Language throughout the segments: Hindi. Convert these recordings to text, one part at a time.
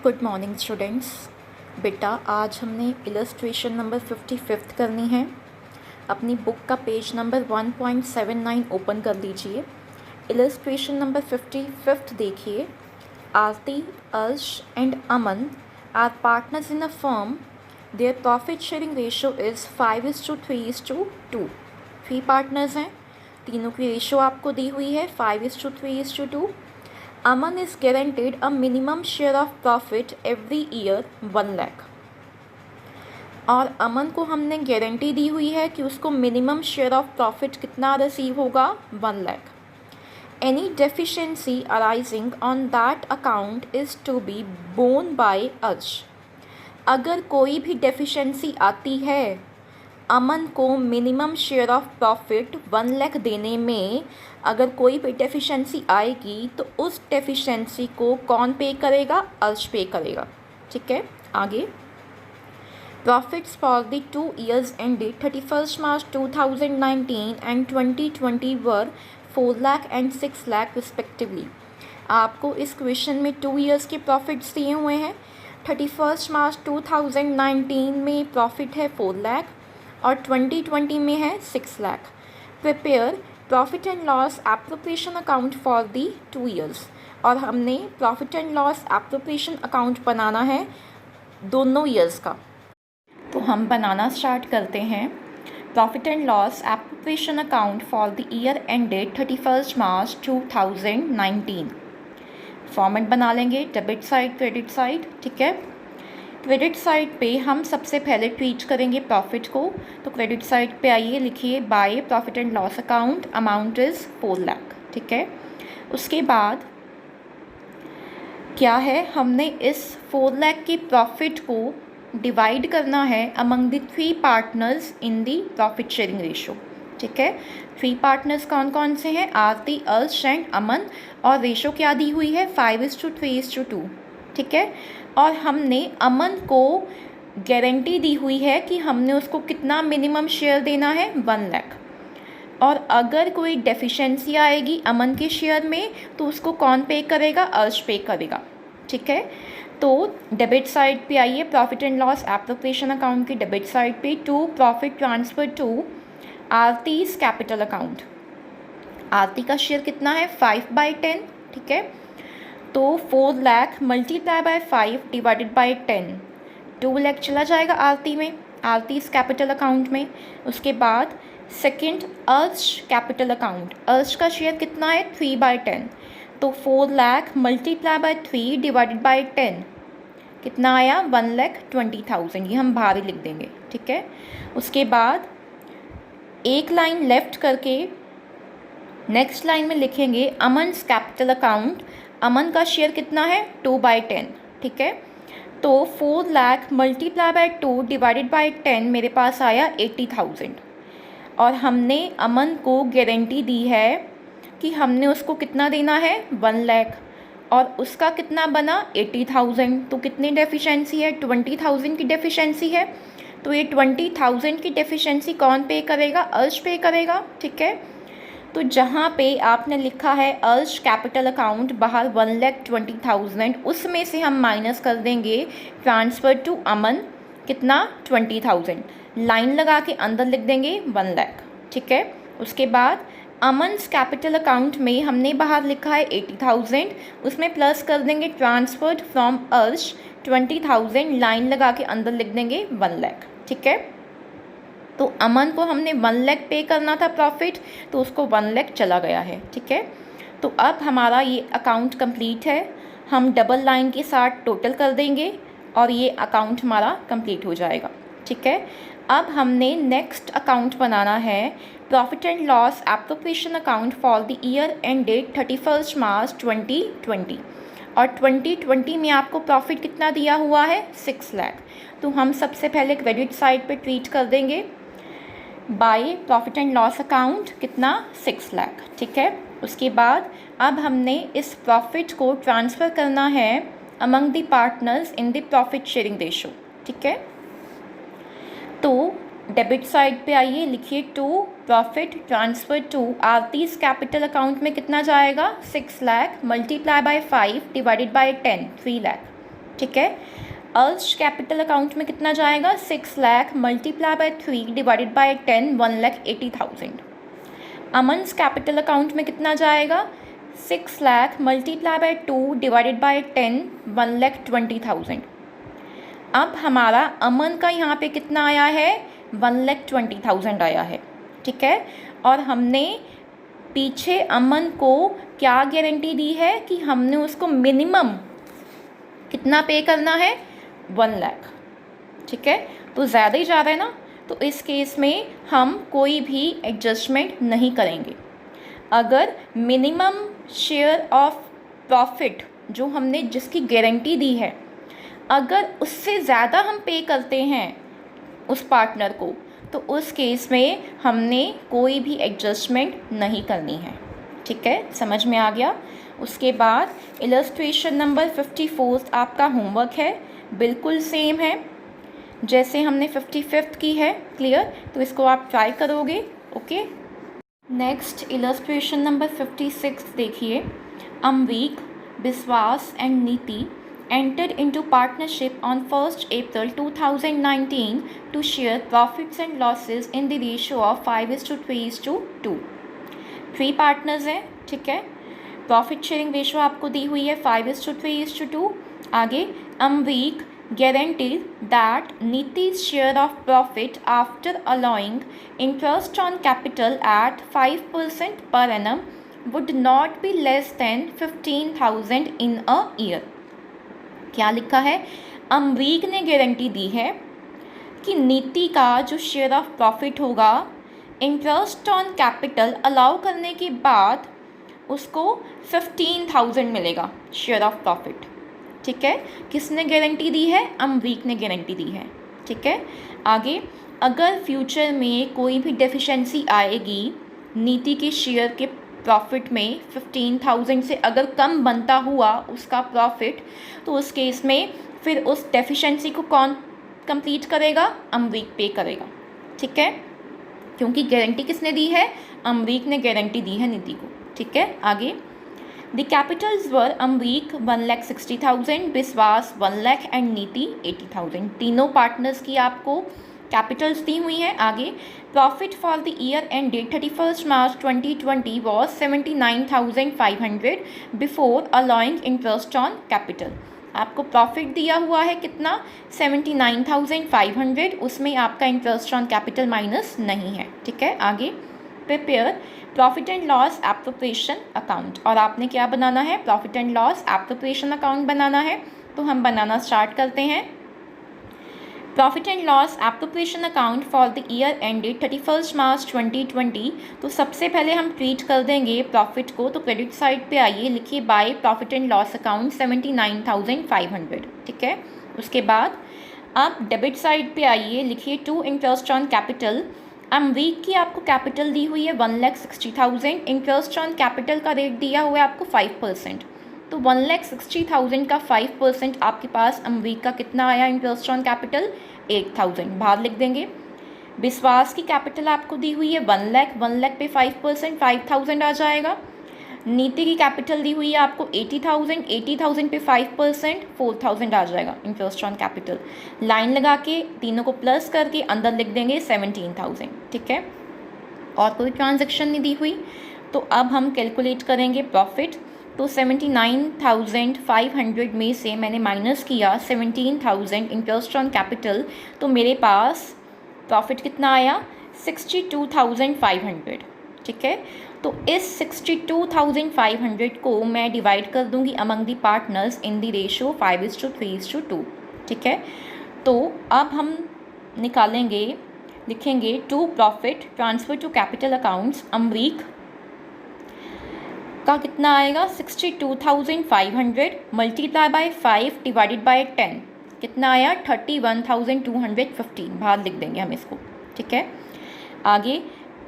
Good morning students. बेटा आज हमने इलस्ट्रेशन नंबर 55 करनी है। अपनी बुक का पेज नंबर 1.79 ओपन कर लीजिए। इलस्ट्रेशन नंबर 55 देखिए। Aarti, Arsh and Aman are partners in a firm. Their profit sharing ratio is 5:3:2। 3 partners हैं, तीनों की रेशो आपको दी हुई है 5:3:2। Aman is guaranteed a minimum share of profit every year 1 lakh. और अमन को हमने गारंटी दी हुई है कि उसको मिनिमम शेयर ऑफ प्रॉफिट कितना रिसीव होगा 1 lakh. Any deficiency arising on that account is to be borne by Arsh. अगर कोई भी डेफिशिएंसी आती है अमन को minimum share of profit 1 lakh देने में, अगर कोई भी डेफिशिएंसी आएगी तो उस डेफिशिएंसी को कौन पे करेगा? अर्श पे करेगा। ठीक है, आगे। Profits for the 2 years ended 31st March 2019 and 2020 were 4 lakh and 6 lakh respectively. आपको इस क्वेश्चन में 2 years के प्रॉफिट्स दिए हुए हैं। 31st March 2019 में प्रॉफिट है 4 लाख और 2020 में है 6 lakh. Prepare profit and loss appropriation account for the 2 years। और हमने profit and loss appropriation account बनाना है दोनों ईयर्स का। तो हम बनाना स्टार्ट करते हैं। Profit and loss appropriation account for the year ended 31st March 2019। Format बना लेंगे डेबिट साइड क्रेडिट साइड। ठीक है, क्रेडिट साइड पे हम सबसे पहले ट्रीट करेंगे प्रॉफिट को। तो क्रेडिट साइड पे आइए, लिखिए by profit and loss account, amount is 4 lakh. ठीक है, उसके बाद क्या है, हमने इस 4 लाख की प्रॉफिट को डिवाइड करना है among the 3 partners in the profit sharing ratio. ठीक है, 3 पार्टनर्स कौन कौन से हैं? आरती, अर्श एंड अमन। और रेशो क्या दी हुई है? 5:3:2। ठीक है, और हमने अमन को गारंटी दी हुई है कि हमने उसको कितना मिनिमम शेयर देना है? 1 लाख। और अगर कोई डेफिशिएंसी आएगी अमन के शेयर में तो उसको कौन पे करेगा? अर्श पे करेगा। ठीक है, तो डेबिट साइड पे आइए, profit and loss appropriation account की डेबिट साइड पे to profit transfer to Aarti's capital account. Aarti का शेयर कितना है? 5/10। ठीक है, तो 4 lakh multiply by 5 divided by 10, 2 lakh चला जाएगा आरती में, आरती's कैपिटल अकाउंट में। उसके बाद सेकंड अर्श कैपिटल अकाउंट, अर्श का शेयर कितना है? 3/10। तो 4 lakh multiply by 3 divided by 10 कितना आया? 1,20,000। ये हम बाहर ही लिख देंगे। ठीक है, उसके बाद एक लाइन लेफ्ट करके नेक्स्ट लाइन में लिखेंगे अमन्स कैपिटल अकाउंट। अमन का शेयर कितना है? 2/10। ठीक है, तो 4 lakh multiply by 2 divided by 10 मेरे पास आया 80,000। और हमने अमन को गारंटी दी है कि हमने उसको कितना देना है? 1 लाख। और उसका कितना बना? 80,000। तो कितनी डेफिशिएंसी है? 20,000 की डेफिशिएंसी है। तो ये 20,000 की डेफिशिएंसी कौन पे करेगा? अर्श पे करेगा। ठीक है, तो जहाँ पे आपने लिखा है अर्श कैपिटल अकाउंट बाहर 1,20,000, उसमें से हम माइनस कर देंगे ट्रांसफ़र टू अमन कितना? 20,000। लाइन लगा के अंदर लिख देंगे 1 लाख। ठीक है, उसके बाद अमन्स कैपिटल अकाउंट में हमने बाहर लिखा है 80,000, उसमें प्लस कर देंगे ट्रांसफर्ड फ्रॉम अर्श 20,000, लाइन लगा के अंदर लिख देंगे 1 लाख। ठीक है, तो अमन को हमने 1 लाख पे करना था प्रॉफिट, तो उसको 1 लाख चला गया है। ठीक है, तो अब हमारा ये अकाउंट कंप्लीट है। हम डबल लाइन के साथ टोटल कर देंगे और ये अकाउंट हमारा कंप्लीट हो जाएगा। ठीक है, अब हमने नेक्स्ट अकाउंट बनाना है profit and loss appropriation account for the year ended 31st March 2020। और 2020 में आपको प्रॉफिट कितना दिया हुआ है? 6 लाख। तो हम सबसे पहले क्रेडिट साइड पे ट्रीट कर देंगे by profit and loss account कितना? 6 लाख। ठीक है, उसके बाद अब हमने इस प्रॉफिट को ट्रांसफ़र करना है among the partners in the profit sharing ratio. ठीक है, तो डेबिट साइड पे आइए, लिखिए to profit transfer to Aarti's capital account में कितना जाएगा? 6 lakh multiply by 5 divided by 10, 3 lakh. ठीक है। अर्ज कैपिटल अकाउंट में कितना जाएगा, 6 lakh multiply by 3 divided by 10, 1,80,000। Aman's capital account में कितना जाएगा, 6 lakh multiply by 2 divided by 10, 1,20,000। अब हमारा अमन का यहाँ पे कितना आया है, 1,20,000 आया है, ठीक है। और हमने पीछे अमन को क्या गारंटी दी है कि हमने उसको मिनिमम कितना पे करना है, 1 लाख, ठीक है। तो ज़्यादा ही जा रहा है ना, तो इस केस में हम कोई भी एडजस्टमेंट नहीं करेंगे। अगर मिनिमम शेयर ऑफ प्रॉफिट जो हमने जिसकी गारंटी दी है, अगर उससे ज़्यादा हम पे करते हैं उस पार्टनर को, तो उस केस में हमने कोई भी एडजस्टमेंट नहीं करनी है, ठीक है। समझ में आ गया। उसके बाद इलस्ट्रेशन नंबर 54 आपका होमवर्क है, बिल्कुल सेम है जैसे हमने 55th की है, क्लियर। तो इसको आप ट्राई करोगे, ओके। नेक्स्ट इलस्ट्रेशन नंबर 56 देखिए। अमरीक, विश्वास एंड नीति entered into partnership on 1st April 2019 to share profits and losses in the ratio of 5:3:2। 3 partners हैं, ठीक है। प्रॉफिट शेयरिंग रेशो आपको दी हुई है 5:3:2। आगे, Amrik guaranteed that Niti's share of profit after allowing interest on capital at 5% per annum would not be less than 15,000 in a year। क्या लिखा है, अमरीक ने गारंटी दी है कि नीति का जो शेयर ऑफ प्रॉफिट होगा इंटरेस्ट ऑन कैपिटल अलाउ करने के बाद उसको 15,000 मिलेगा शेयर ऑफ प्रॉफिट, ठीक है। किसने गारंटी दी है, अमरीक ने गारंटी दी है, ठीक है। आगे, अगर फ्यूचर में कोई भी डेफिशिएंसी आएगी नीति के शेयर के प्रॉफिट में 15,000 से अगर कम बनता हुआ उसका प्रॉफिट, तो उस केस में फिर उस डेफिशिएंसी को कौन कंप्लीट करेगा, अमरीक पे करेगा, ठीक है। क्योंकि गारंटी किसने दी है, अमरीक ने गारंटी दी है नीति को, ठीक है। आगे, द कैपिटल्स वर अमरीक 1,60,000, विश्वास 1 लाख एंड नीति 80,000। तीनों पार्टनर्स की आपको कैपिटल्स दी हुई हैं। आगे, profit for the year ended 31 March 2020 was 79,500 before allowing interest on capital. आपको प्रॉफिट दिया हुआ है कितना, 79,500, उसमें आपका इंटरेस्ट ऑन कैपिटल माइनस नहीं है, ठीक है। आगे, prepare profit and loss appropriation account, और आपने क्या बनाना है, profit and loss appropriation account बनाना है। तो हम बनाना स्टार्ट करते हैं। Profit and loss appropriation account for the year ended 31 March 2020। तो सबसे पहले हम ट्रीट कर देंगे प्रॉफिट को, तो क्रेडिट साइड पे आइए, लिखिए by profit and loss account 79,500, ठीक है। उसके बाद आप डेबिट साइड पे आइए, लिखिए to interest on capital. Amrik की आपको कैपिटल दी हुई है 1,60,000, इंटरेस्ट ऑन कैपिटल का रेट दिया हुआ है आपको 5%। तो 1,60,000 का 5% आपके पास अमरीक का कितना आया, इंटरेस्ट ऑन कैपिटल 8,000, बाहर लिख देंगे। विश्वास की कैपिटल आपको दी हुई है 1 लाख, 1 लाख पे 5% 5,000 आ जाएगा। नीति की कैपिटल दी हुई है आपको 80,000, 80,000 पे 5% 4,000 आ जाएगा इंटरेस्ट ऑन कैपिटल। लाइन लगा के तीनों को प्लस करके अंदर लिख देंगे 17,000, ठीक है। और कोई ट्रांजैक्शन नहीं दी हुई, तो अब हम कैलकुलेट करेंगे प्रॉफिट। तो 79,500 में से मैंने माइनस किया 17,000 इंटरेस्ट ऑन कैपिटल, तो मेरे पास प्रॉफिट कितना आया, 62,500, ठीक है। तो इस 62,500 को मैं डिवाइड कर दूंगी among the partners in the ratio 5:3:2, ठीक है। तो अब हम निकालेंगे, लिखेंगे to profit transfer to capital accounts Amrik का कितना आएगा, 62,500 मल्टीप्लाई बाय 5 डिवाइडेड बाय 10 कितना आया, 31,215, बाहर लिख देंगे हम इसको, ठीक है। आगे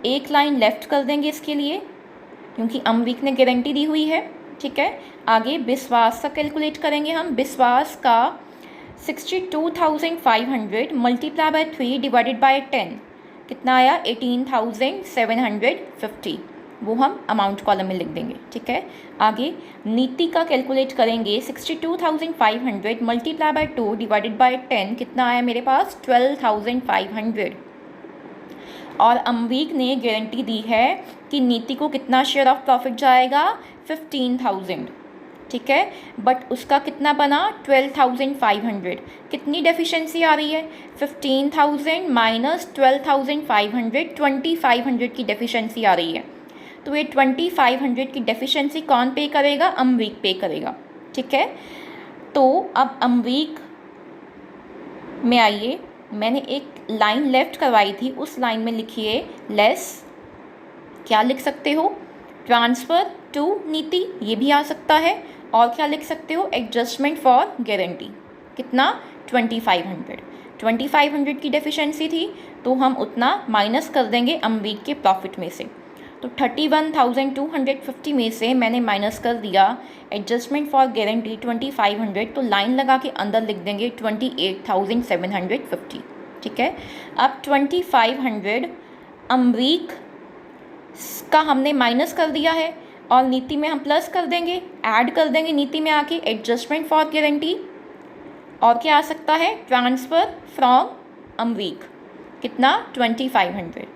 एक लाइन लेफ्ट कर देंगे इसके लिए, क्योंकि अमरीक ने गारंटी दी हुई है, ठीक है। आगे विश्वास का कैलकुलेट करेंगे हम। विश्वास का 62,500 मल्टीप्लाई बाय 3 डिवाइडेड बाय 10 कितना आया, 18,750, वो हम अमाउंट कॉलम में लिख देंगे, ठीक है। आगे नीति का कैलकुलेट करेंगे, 62,500 मल्टीप्लाई बाय 2 डिवाइडेड बाय 10 कितना आया मेरे पास 12,500। और अमरीक ने गारंटी दी है कि नीति को कितना शेयर ऑफ प्रॉफिट जाएगा 15,000, ठीक है। बट उसका कितना बना 12,500। कितनी डेफिशिएंसी आ रही है 15,000 माइनस 12,500, 2,500 की डेफिशिएंसी आ रही है। तो ये 2,500 की डेफिशिएंसी कौन पे करेगा, अमरीक पे करेगा, ठीक है। तो अब अमरीक में आइए, मैंने एक लाइन लेफ्ट करवाई थी, उस लाइन में लिखिए लेस, क्या लिख सकते हो, ट्रांसफ़र टू नीति, ये भी आ सकता है। और क्या लिख सकते हो, एडजस्टमेंट फॉर गारंटी, कितना 2,500 की डेफिशिएंसी थी, तो हम उतना माइनस कर देंगे अमरीक के प्रॉफिट में से। तो 31,250 में से मैंने माइनस कर दिया एडजस्टमेंट फॉर गारंटी 2,500, तो लाइन लगा के अंदर लिख देंगे 28,750, ठीक है। अब 2,500 अमरीक का हमने माइनस कर दिया है और नीति में हम प्लस कर देंगे, ऐड कर देंगे नीति में आके एडजस्टमेंट फॉर गारंटी। और क्या आ सकता है, ट्रांसफ़र फ्रॉम अमरीक, कितना 2,500।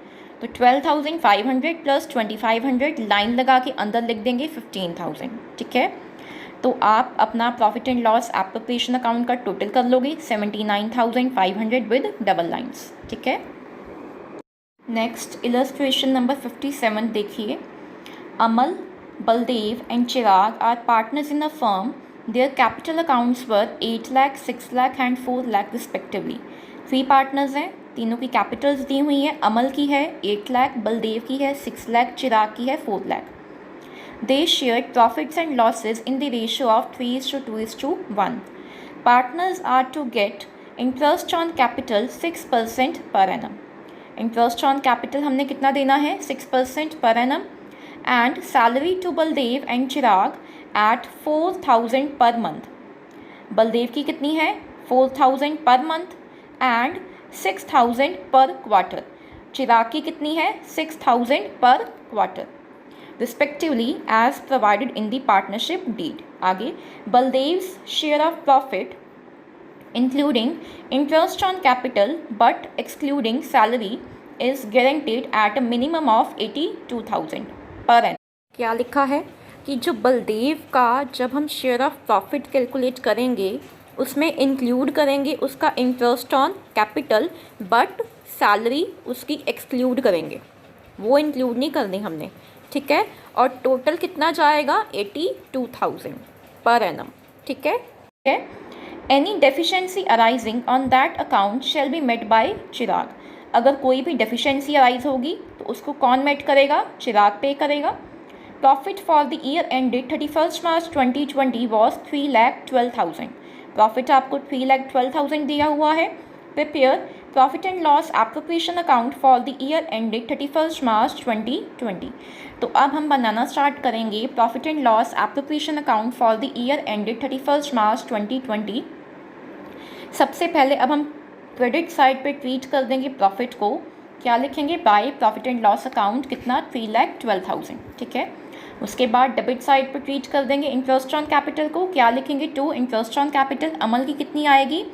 तो 12,500 प्लस 2,500 लाइन लगा के अंदर लिख देंगे 15,000, ठीक है। तो आप अपना profit and loss appropriation account का टोटल कर लोगे 79,500 विद डबल लाइन्स, ठीक है। नेक्स्ट इलस्ट्रेशन नंबर 57 देखिए। Amal, Baldev and Chirag are partners in a firm. Their capital accounts were 8 lakh, 6 lakh and 4 lakh respectively. 3 partners हैं, तीनों की कैपिटल्स दी हुई हैं। अमल की है 8 लाख, बलदेव की है 6 लाख, चिराग की है 4 lakh. They shared profits and losses in the ratio of 3:2:1। Partners are to get interest on capital 6% per annum. Interest on capital हमने कितना देना है 6% per annum. And salary to Baldev and Chirag at 4,000 per month. Baldev की कितनी है 4,000 per month and 6,000 per quarter. चिराग की कितनी है 6,000 per quarter respectively as provided in the partnership deed. आगे Baldev's share of profit including interest on capital but excluding salary is guaranteed at a minimum of 82,000 per N. क्या लिखा है कि जो बलदेव का जब हम शेयर ऑफ प्रॉफिट कैलकुलेट करेंगे उसमें इंक्लूड करेंगे उसका interest on capital, but salary उसकी एक्सक्लूड करेंगे, वो इंक्लूड नहीं करनी हमने, ठीक है। और टोटल कितना जाएगा 82,000 पर एनम, ठीक है। Any deficiency arising on that account shall be met by Chirag. अगर कोई भी डेफिशिएंसी अराइज होगी तो उसको कौन मेट करेगा, चिराग पे करेगा। Profit for the year ended 31 March 2020 was 3,12,000। Profit आपको 3,12,000 दिया हुआ है। Prepare profit and loss appropriation account for the year ended 31 March 2020। तो अब हम बनाना स्टार्ट करेंगे profit and loss appropriation account for the year ended 31 March 2020। सबसे पहले अब हम क्रेडिट साइड पे ट्रीट कर देंगे प्रॉफिट को। क्या लिखेंगे, by profit and loss account कितना 3,12,000, ठीक है। उसके बाद डेबिट साइड पर ट्रीट कर देंगे इंटरेस्ट ऑन कैपिटल को। क्या लिखेंगे, टू इंटरेस्ट ऑन कैपिटल। अमल की कितनी आएगी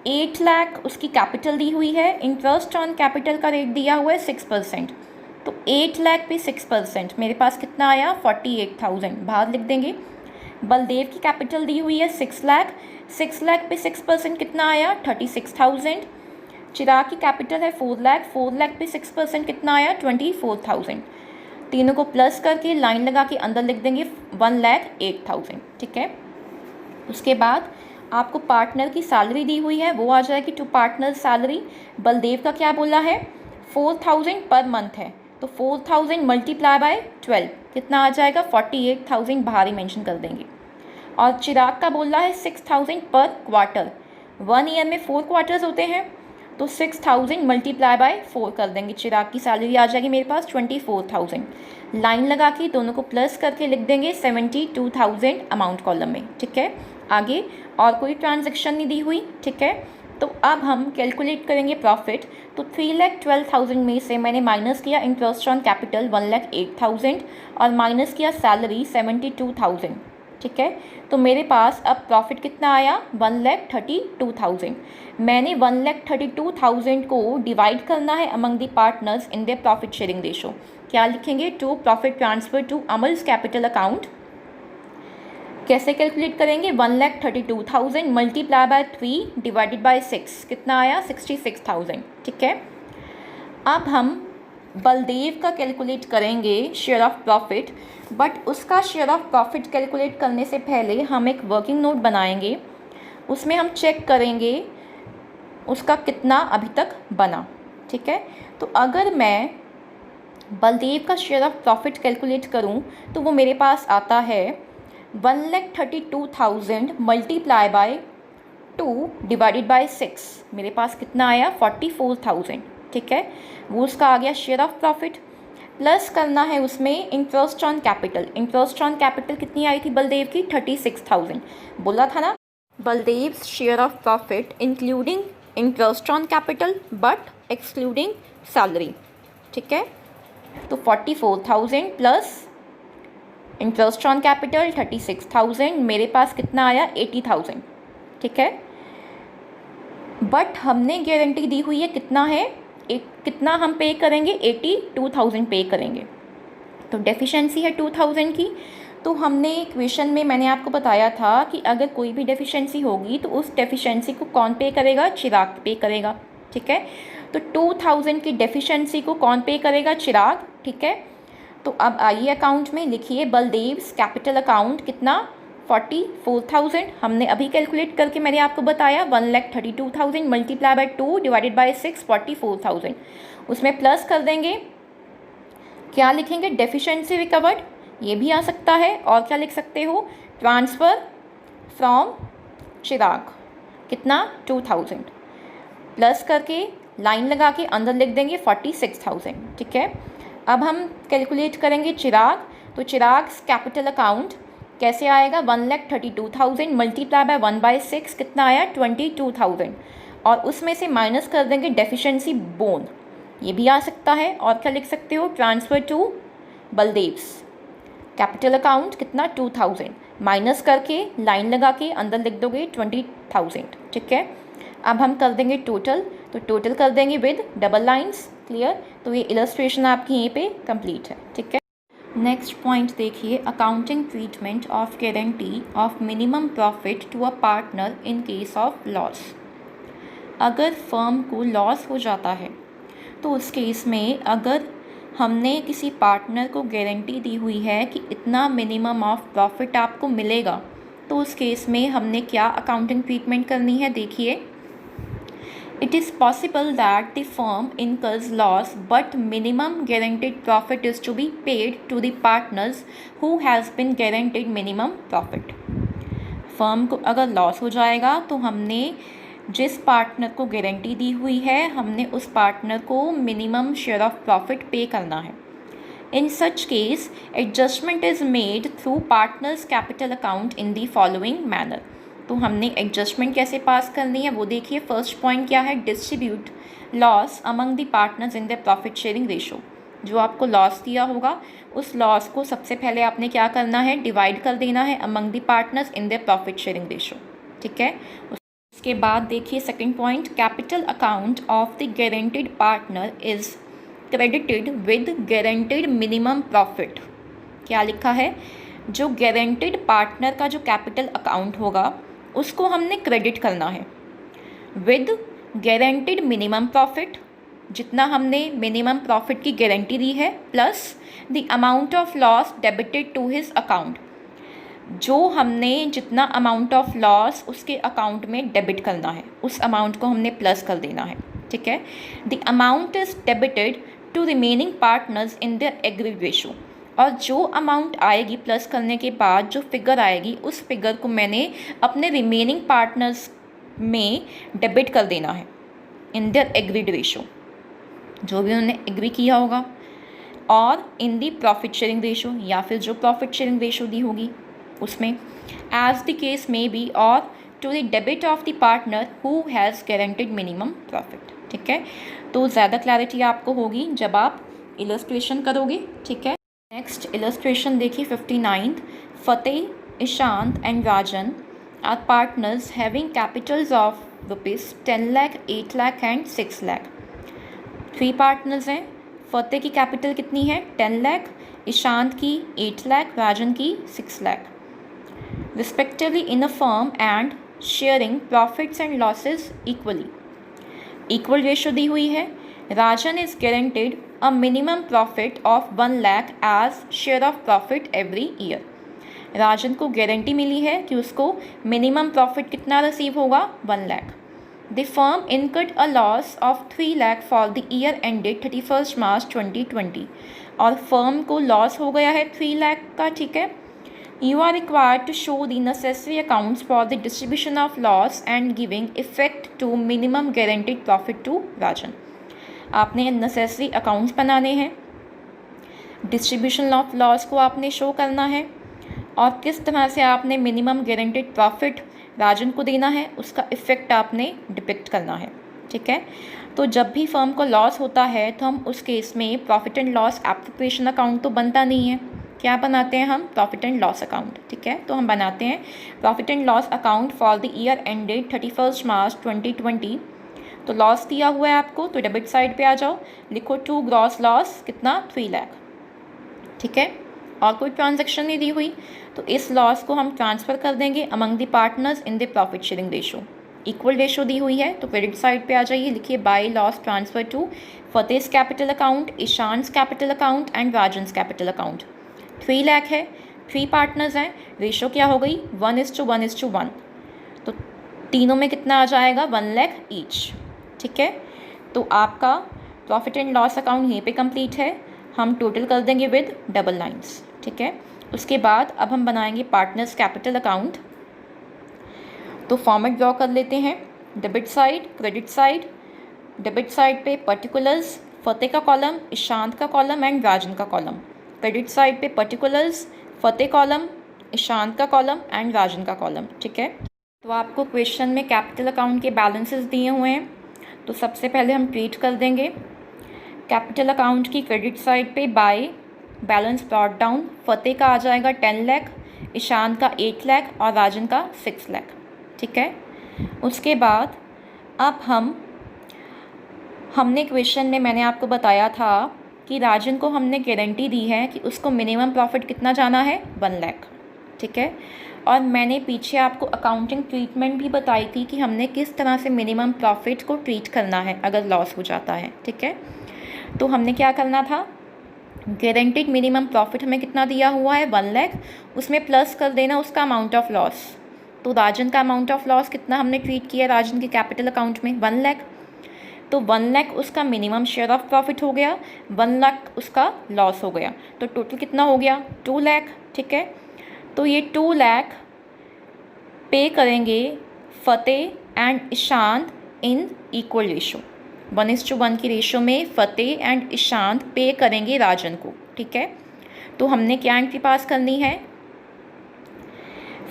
8 लाख, उसकी कैपिटल दी हुई है। इंटरेस्ट ऑन कैपिटल का रेट दिया हुआ है 6%, तो 8 लाख पे 6% मेरे पास कितना आया 48,000, बाहर लिख देंगे। बलदेव की कैपिटल दी हुई है 6 लाख, 6 लाख पे 6% कितना आया 36,000। चिराग की कैपिटल है 4 लाख, 4 लाख पे 6% कितना आया 24,000। तीनों को प्लस करके लाइन लगा के अंदर लिख देंगे 1,08,000, ठीक है। उसके बाद आपको पार्टनर की सैलरी दी हुई है, वो आ जाएगी टू पार्टनर सैलरी। बलदेव का क्या बोला है 4,000 पर मंथ है, तो 4,000 मल्टीप्लाई बाय 12 कितना आ जाएगा 48,000, बाहर ही मेंशन कर देंगे। और चिराग का बोला है 6,000 पर क्वार्टर। 1 ईयर में 4 क्वार्टर्स होते हैं, तो 6,000 मल्टीप्लाई बाय 4 कर देंगे। चिराग की सैलरी आ जाएगी मेरे पास 24,000। लाइन लगा के दोनों को प्लस करके लिख देंगे 72,000 अमाउंट कॉलम में, ठीक है। आगे और कोई ट्रांजैक्शन नहीं दी हुई, ठीक है। तो अब हम कैलकुलेट करेंगे प्रॉफिट। तो 3,12,000 में से मैंने माइनस किया इंटरेस्ट ऑन कैपिटल 1,08,000 और माइनस किया सैलरी 72,000। ठीक है, तो मेरे पास अब प्रॉफिट कितना आया 1,32,000। मैंने 1,32,000 को डिवाइड करना है among the partners in their profit sharing ratio. क्या लिखेंगे? To profit transfer to Amal's capital account. कैसे कैलकुलेट करेंगे? 1,32,000 मल्टीप्लाई बाय 3 डिवाइडेड बाय 6 कितना आया 66,000। ठीक है, अब हम बलदेव का कैलकुलेट करेंगे शेयर ऑफ प्रॉफिट, बट उसका शेयर ऑफ प्रॉफिट कैलकुलेट करने से पहले हम एक वर्किंग नोट बनाएंगे। उसमें हम चेक करेंगे उसका कितना अभी तक बना। ठीक है, तो अगर मैं बलदेव का शेयर ऑफ प्रॉफिट कैलकुलेट करूं तो वो मेरे पास आता है 1,32,000 मल्टीप्लाई बाय 2 डिवाइडेड बाय 6। मेरे पास कितना आया 44,000। ठीक है, वो उसका आ गया शेयर ऑफ प्रॉफिट। प्लस करना है उसमें interest on capital. Interest on capital कितनी आई थी बलदेव की? 36,000। बोला था ना Baldev share of profit including interest on capital but excluding salary. ठीक है, तो 44,000 प्लस इंटरेस्ट ऑन कैपिटल 36,000, मेरे पास कितना आया 80,000। ठीक है, बट हमने गारंटी दी हुई है कितना है, कितना हम पे करेंगे 82,000 पे करेंगे। तो डेफिशिएंसी है 2,000 की। तो हमने इक्वेशन में मैंने आपको बताया था कि अगर कोई भी डेफिशिएंसी होगी तो उस डेफिशिएंसी को कौन पे करेगा? चिराग पे करेगा। ठीक है, तो 2,000 की डेफिशिएंसी को कौन पे करेगा? चिराग। ठीक है, तो अब आइए अकाउंट में लिखिए बलदेव्स कैपिटल अकाउंट कितना 44,000। हमने अभी कैलकुलेट करके मैंने आपको बताया 1,32,000 मल्टीप्लाई बाय 2 डिवाइडेड बाय 6 44,000। उसमें प्लस कर देंगे, क्या लिखेंगे? डेफिशिएंसी रिकवर्ड, ये भी आ सकता है। और क्या लिख सकते हो? ट्रांसफ़र फ्रॉम चिराग कितना 2,000 प्लस करके लाइन लगा के अंदर लिख देंगे 46,000। ठीक है, अब हम कैलकुलेट करेंगे चिराग। तो चिराग कैपिटल अकाउंट कैसे आएगा? 1,32,000 मल्टीप्लाई बाय 1/6 कितना आया 22,000 और उसमें से माइनस कर देंगे डेफिशिएंसी बोन, ये भी आ सकता है। और क्या लिख सकते हो? ट्रांसफ़र टू बलदेव्स कैपिटल अकाउंट कितना 2,000 माइनस करके लाइन लगा के अंदर लिख दोगे 20,000। ठीक है, अब हम कर देंगे टोटल। तो टोटल कर देंगे विद डबल लाइंस। क्लियर? तो ये इलस्ट्रेशन आपकी यहीं पे कंप्लीट है। ठीक है, नेक्स्ट पॉइंट देखिए, accounting treatment of guarantee of minimum profit to a partner in case of loss. अगर फर्म को लॉस हो जाता है तो उस केस में अगर हमने किसी पार्टनर को गारंटी दी हुई है कि इतना मिनिमम ऑफ प्रॉफिट आपको मिलेगा, तो उस केस में हमने क्या अकाउंटिंग ट्रीटमेंट करनी है? देखिए, it is possible that the firm incurs loss but minimum guaranteed profit is to be paid to the partners who has been guaranteed minimum profit। Firm को अगर लॉस हो जाएगा तो हमने जिस पार्टनर को गारंटी दी हुई है हमने उस पार्टनर को मिनिमम शेयर ऑफ प्रॉफिट पे करना है। In such case adjustment is made through partners capital account in the following manner. तो हमने एडजस्टमेंट कैसे पास करनी है वो देखिए। फर्स्ट पॉइंट क्या है? Distribute loss among the partners in the profit sharing ratio. जो आपको लॉस दिया होगा उस लॉस को सबसे पहले आपने क्या करना है? डिवाइड कर देना है among the partners in the profit sharing ratio. ठीक है, उसके बाद देखिए second point, capital account of the guaranteed partner is credited with guaranteed minimum profit. क्या लिखा है? जो गारंटीड पार्टनर का जो कैपिटल अकाउंट होगा उसको हमने क्रेडिट करना है विद गारंटीड मिनिमम प्रॉफिट, जितना हमने मिनिमम प्रॉफिट की गारंटी दी है, plus the amount of loss debited to his account. जो हमने जितना अमाउंट ऑफ लॉस उसके अकाउंट में डेबिट करना है उस अमाउंट को हमने प्लस कर देना है। ठीक है, the amount is debited to remaining partners in the agreed ratio. और जो अमाउंट आएगी प्लस करने के बाद जो फिगर आएगी उस फिगर को मैंने अपने रिमेनिंग पार्टनर्स में डेबिट कर देना है इन देयर एग्रीड रेशो, जो भी उन्होंने एग्री किया होगा, और in the profit sharing ratio या फिर जो प्रॉफिट शेयरिंग रेशो दी होगी उसमें, एज द केस में बी, और to the debit of the partner who has guaranteed minimum profit. ठीक है, तो ज़्यादा क्लैरिटी आपको होगी जब आप इलस्ट्रेशन करोगे। ठीक है, नेक्स्ट इलस्ट्रेशन देखिए 59th। Fateh, Ishant and Rajan are partners having capitals of ₹10 lakh, 8 lakh and 6 lakh. 3 partners हैं। फतेह की कैपिटल कितनी है? 10 लाख, ईशांत की 8 लाख, राजन की 6 lakh, respectively in a firm and sharing profits and losses equally. Equal ratio दी हुई है। Rajan is guaranteed a minimum profit of 1 lakh as share of profit every year. Rajan को गारंटी मिली है कि उसको मिनिमम प्रॉफिट कितना रिसीव होगा? 1 lakh. The firm incurred a loss of 3 lakh for the year ended 31st March 2020। और फर्म को लॉस हो गया है 3 लाख का। ठीक है, you are required to show the necessary accounts for the distribution of loss and giving effect to minimum guaranteed profit to Rajan. आपने नेसेसरी अकाउंट्स बनाने हैं, डिस्ट्रीब्यूशन ऑफ लॉस को आपने शो करना है, और किस तरह से आपने मिनिमम गारंटेड प्रॉफिट राजन को देना है उसका इफ़ेक्ट आपने डिपिक्ट करना है। ठीक है, तो जब भी फर्म को लॉस होता है तो हम उस केस में profit and loss appropriation account तो बनता नहीं है। क्या बनाते हैं हम? Profit and loss account. ठीक है, तो हम बनाते हैं profit and loss account for the year ended 31st मार्च 2020। तो लॉस दिया हुआ है आपको, तो डेबिट साइड पे आ जाओ, लिखो टू ग्रॉस लॉस कितना? 3 लाख। ठीक है, और कोई ट्रांजैक्शन नहीं दी हुई, तो इस लॉस को हम ट्रांसफ़र कर देंगे among the partners in the profit sharing ratio. Equal ratio दी हुई है, तो क्रेडिट साइड पे आ जाइए, लिखिए by loss transfer to Fateh's capital account, Ishan's capital account and Rajan's capital account. 3 lakh है, 3 पार्टनर्स हैं, रेशो क्या हो गई? 1:1:1। तो तीनों में कितना आ जाएगा? 1 लाख ईच। ठीक है, तो आपका प्रॉफिट एंड लॉस अकाउंट यहीं पे कंप्लीट है। हम टोटल कर देंगे विद डबल लाइंस। ठीक है, उसके बाद अब हम बनाएंगे पार्टनर्स कैपिटल अकाउंट। तो फॉर्मेट ड्रॉ कर लेते हैं, debit side, credit side. Debit side पे पर्टिकुलर्स, फतेह का कॉलम, ईशांत का कॉलम एंड राजन का कॉलम। क्रेडिट साइड पे पर्टिकुलर्स, फतेह कॉलम, ईशांत का कॉलम एंड राजन का कॉलम। ठीक है, तो आपको क्वेश्चन में कैपिटल अकाउंट के बैलेंसेस दिए हुए हैं, तो सबसे पहले हम ट्रीट कर देंगे कैपिटल अकाउंट की क्रेडिट साइड पे बाय बैलेंस ब्रॉट डाउन। फतेह का आ जाएगा 10 लाख, ईशांत का 8 लाख और राजन का 6 लाख। ठीक है, उसके बाद अब हमने क्वेश्चन में मैंने आपको बताया था कि राजन को हमने गारंटी दी है कि उसको मिनिमम प्रॉफिट कितना जाना है? 1 लाख। ठीक है, और मैंने पीछे आपको अकाउंटिंग ट्रीटमेंट भी बताई थी कि हमने किस तरह से मिनिमम प्रॉफिट को ट्रीट करना है अगर लॉस हो जाता है। ठीक है, तो हमने क्या करना था? गारंटीड मिनिमम प्रॉफिट हमें कितना दिया हुआ है? 1 लाख, उसमें प्लस कर देना उसका अमाउंट ऑफ लॉस। तो राजन का अमाउंट ऑफ लॉस कितना हमने ट्रीट किया राजन के कैपिटल अकाउंट में? 1 लाख। तो 1 लाख उसका मिनिमम शेयर ऑफ प्रॉफिट हो गया, 1 लाख उसका लॉस हो गया, तो टोटल कितना हो गया? 2 लाख। ठीक है, तो ये 2 लाख पे करेंगे Fateh and Ishant in equal ratio. 1:1 की रेशो में फतेह एंड ईशांत पे करेंगे राजन को। ठीक है, तो हमने क्या एंट्री पास करनी है?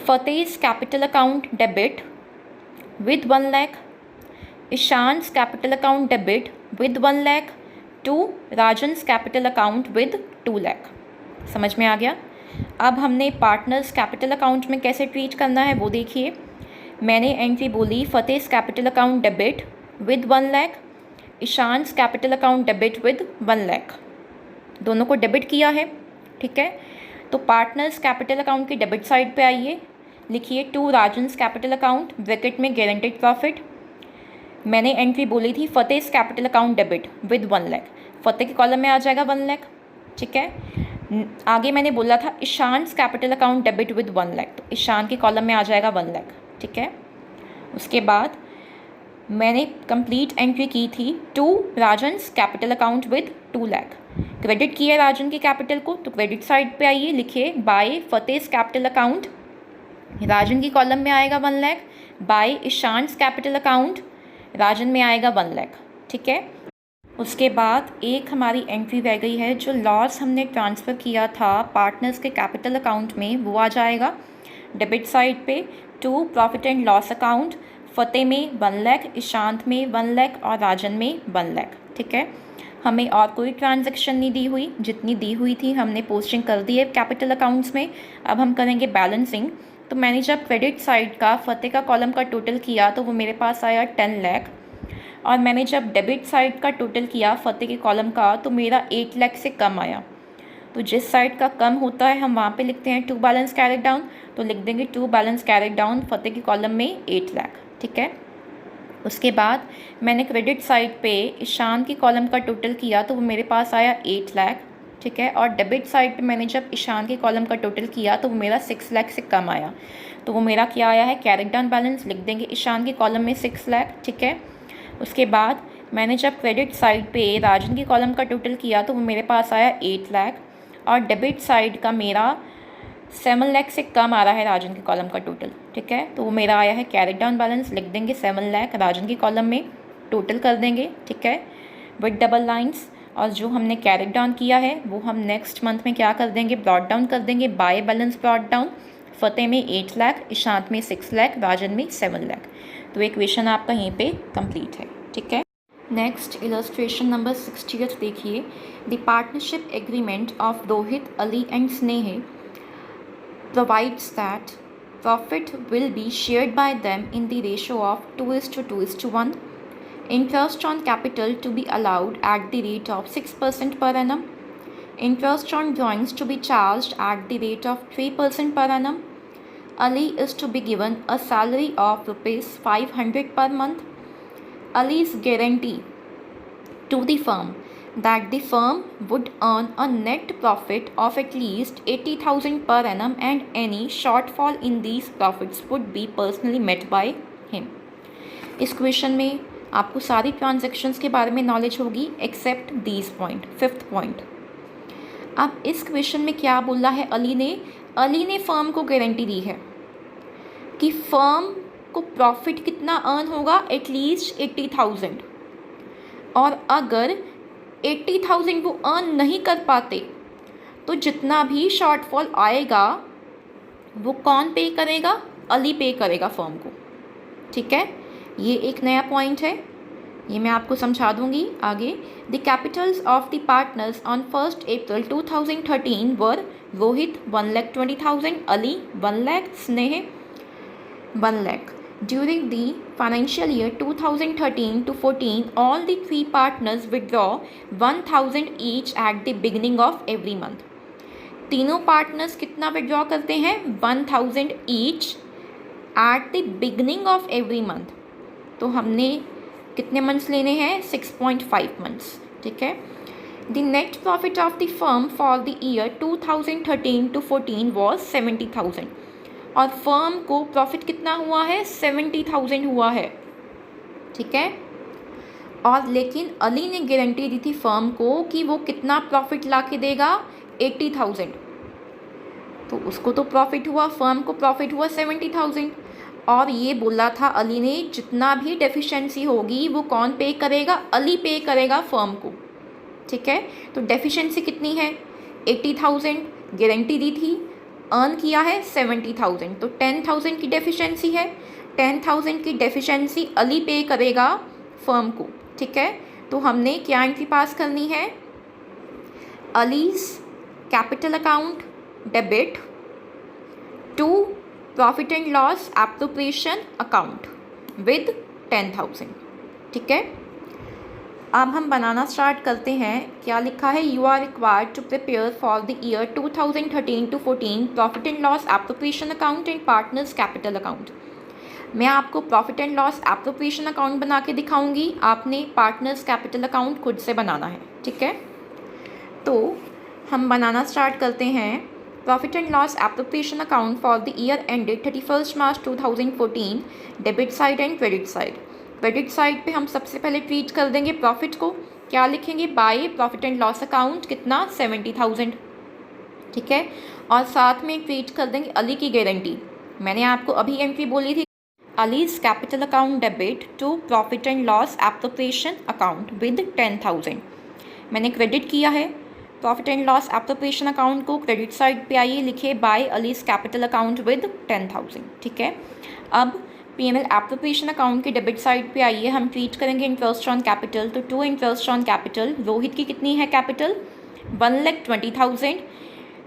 Fateh's capital account debit with 1 lakh, Ishant's capital account debit with 1 lakh to Rajan's capital account with 2 lakh. समझ में आ गया? अब हमने पार्टनर्स कैपिटल अकाउंट में कैसे ट्रीट करना है वो देखिए। मैंने एंट्री बोली Fateh's capital account debit with 1 lakh, Ishan's capital account debit with 1 lakh, दोनों को डेबिट किया है। ठीक है, तो पार्टनर्स कैपिटल अकाउंट की डेबिट साइड पे आइए, लिखिए to Rajan's capital account bracket में गारंटेड प्रॉफिट। मैंने एंट्री बोली थी Fateh's capital account debit with 1 lakh, Fateh के कॉलम में आ जाएगा 1 लाख। ठीक है, आगे मैंने बोला था Ishan's capital account debit with 1 lakh, तो ईशान के कॉलम में आ जाएगा 1 लाख। ठीक है, उसके बाद मैंने कंप्लीट एंट्री की थी to Rajan's capital account with 2 lakh. Credit किया राजन के कैपिटल को, तो क्रेडिट साइड पे आइए, लिखिए बाय फतेह's कैपिटल अकाउंट, राजन की कॉलम में आएगा 1 लाख, बाय ईशांस कैपिटल अकाउंट, राजन में आएगा 1 लाख। ठीक है, उसके बाद एक हमारी एंट्री रह गई है, जो लॉस हमने ट्रांसफ़र किया था पार्टनर्स के कैपिटल अकाउंट में, वो आ जाएगा डेबिट साइड पे to profit and loss account, Fateh में 1 लाख, ईशांत में 1 लाख और राजन में 1 लाख। ठीक है, हमें और कोई ट्रांजैक्शन नहीं दी हुई, जितनी दी हुई थी हमने पोस्टिंग कर दी है कैपिटल अकाउंट्स में। अब हम करेंगे बैलेंसिंग। तो मैंने जब क्रेडिट साइड का फतेह का कॉलम का टोटल किया तो वो मेरे पास आया 10 लाख, और मैंने जब डेबिट साइड का टोटल किया फतेह के कॉलम का तो मेरा 8 लाख से कम आया। तो जिस साइड का कम होता है हम वहाँ पे लिखते हैं टू बैलेंस कैरिड डाउन, तो लिख देंगे टू बैलेंस कैरिड डाउन फतेह के कॉलम में 8 लाख। ठीक है, उसके बाद मैंने क्रेडिट साइड पे ईशान की कॉलम का टोटल किया तो वो मेरे पास आया 8 लाख। ठीक है, और डेबिट साइड पे मैंने जब ईशान के कॉलम का टोटल किया तो वो मेरा 6 लाख से कम आया, तो वो मेरा क्या आया है कैरिड डाउन बैलेंस, लिख देंगे ईशान के कॉलम में 6 लाख। ठीक है, उसके बाद मैंने जब क्रेडिट साइड पे राजन की कॉलम का टोटल किया तो वो मेरे पास आया 8 लाख, और डेबिट साइड का मेरा 7 लाख से कम आ रहा है राजन के कॉलम का टोटल। ठीक है, तो वो मेरा आया है कैरिड डाउन बैलेंस, लिख देंगे 7 लाख राजन के कॉलम में, टोटल कर देंगे। ठीक है, विद डबल लाइंस, और जो हमने कैरिड डाउन किया है वो हम नेक्स्ट मंथ में क्या कर देंगे, ब्रॉट डाउन कर देंगे बाय बैलेंस ब्रॉट डाउन। फतेह में 8 लाख, ईशांत में 6 लाख, राजन में 7 लाख। तो इक्वेशन आपका यहीं पे कंप्लीट है। ठीक है, नेक्स्ट इलस्ट्रेशन नंबर 60 देखिए। The partnership agreement of Rohit, Ali and स्नेह provides that profit will be shared by them in the ratio of 2:2:1. Interest on capital to be allowed at the rate of 6% per annum. Interest on drawings to be charged at the rate of 3% per annum. Ali is to be given a salary of ₹500 per month. Ali's guarantee to the firm that the firm would earn a net profit of at least 80,000 per annum and any shortfall in these profits would be personally met by him. इस क्वेश्चन में आपको सारी ट्रांजैक्शंस के बारे में नॉलेज होगी accept these point, 5th point. अब इस क्वेश्चन में क्या बोला है अली ने फर्म को गारंटी दी है कि फर्म को प्रॉफिट कितना अर्न होगा, एटलीस्ट 80,000, और अगर 80,000 वो अर्न नहीं कर पाते तो जितना भी शॉर्टफॉल आएगा वो कौन पे करेगा, अली पे करेगा फर्म को। ठीक है, ये एक नया पॉइंट है, ये मैं आपको समझा दूंगी आगे। The Capitals of the partners on 1 अप्रैल 2013 वर रोहित 1,20,000, अली 1 लाख, स्नेह 1 lakh. During the financial year 2013 to 14, all the 3 partners withdraw 1,000 each at the beginning of every month. तीनों पार्टनर्स कितना विड्रॉ करते हैं, 1,000 each at the beginning of every month। तो हमने कितने मंथ्स लेने हैं, 6.5 मंथ्स। ठीक है, The net profit of the firm for the year 2013 to 14 was 70,000, और फर्म को प्रॉफिट कितना हुआ है, 70,000 हुआ है। ठीक है, और लेकिन अली ने गारंटी दी थी फर्म को कि वो कितना प्रॉफिट ला के देगा, 80,000। तो उसको तो प्रॉफिट हुआ, फर्म को प्रॉफिट हुआ 70,000, और ये बोला था अली ने जितना भी डेफिशिएंसी होगी वो कौन पे करेगा, अली पे करेगा फर्म को। ठीक है, तो डेफिशिएंसी कितनी है, 80,000 गारंटी दी थी, अर्न किया है 70,000, तो 10,000 की डेफिशिएंसी है, 10,000 की डेफिशिएंसी अली पे करेगा फर्म को। ठीक है, तो हमने क्या एंट्री पास करनी है, Ali's capital account debit to profit and loss appropriation account with 10,000। ठीक है, अब हम बनाना स्टार्ट करते हैं। क्या लिखा है, you are required to prepare for the year 2013 to 14 profit and loss appropriation account and partners capital account. मैं आपको profit and loss appropriation account बना के दिखाऊंगी, आपने पार्टनर्स कैपिटल अकाउंट खुद से बनाना है। ठीक है, तो हम बनाना स्टार्ट करते हैं। Profit and loss appropriation account for the year ended 31 March 2014, debit side and credit side. Credit side पे हम सबसे पहले ट्रीट कर देंगे प्रॉफिट को, क्या लिखेंगे, by profit and loss account कितना, 70,000। ठीक है, और साथ में ट्रीट कर देंगे अली की गारंटी। मैंने आपको अभी एंट्री बोली थी, Ali's capital account debit to profit and loss appropriation account with 10,000। मैंने क्रेडिट किया है profit and loss appropriation account को क्रेडिट साइड पे आइए, लिखिए by Ali's capital account with 10,000। ठीक है, अब पीएनएल एप्रोप्रिएशन अकाउंट के डेबिट साइड पे आइए, हम ट्रीट करेंगे इंटरेस्ट ऑन कैपिटल। तो to interest on capital, Rohit की कितनी है capital 1,20,000,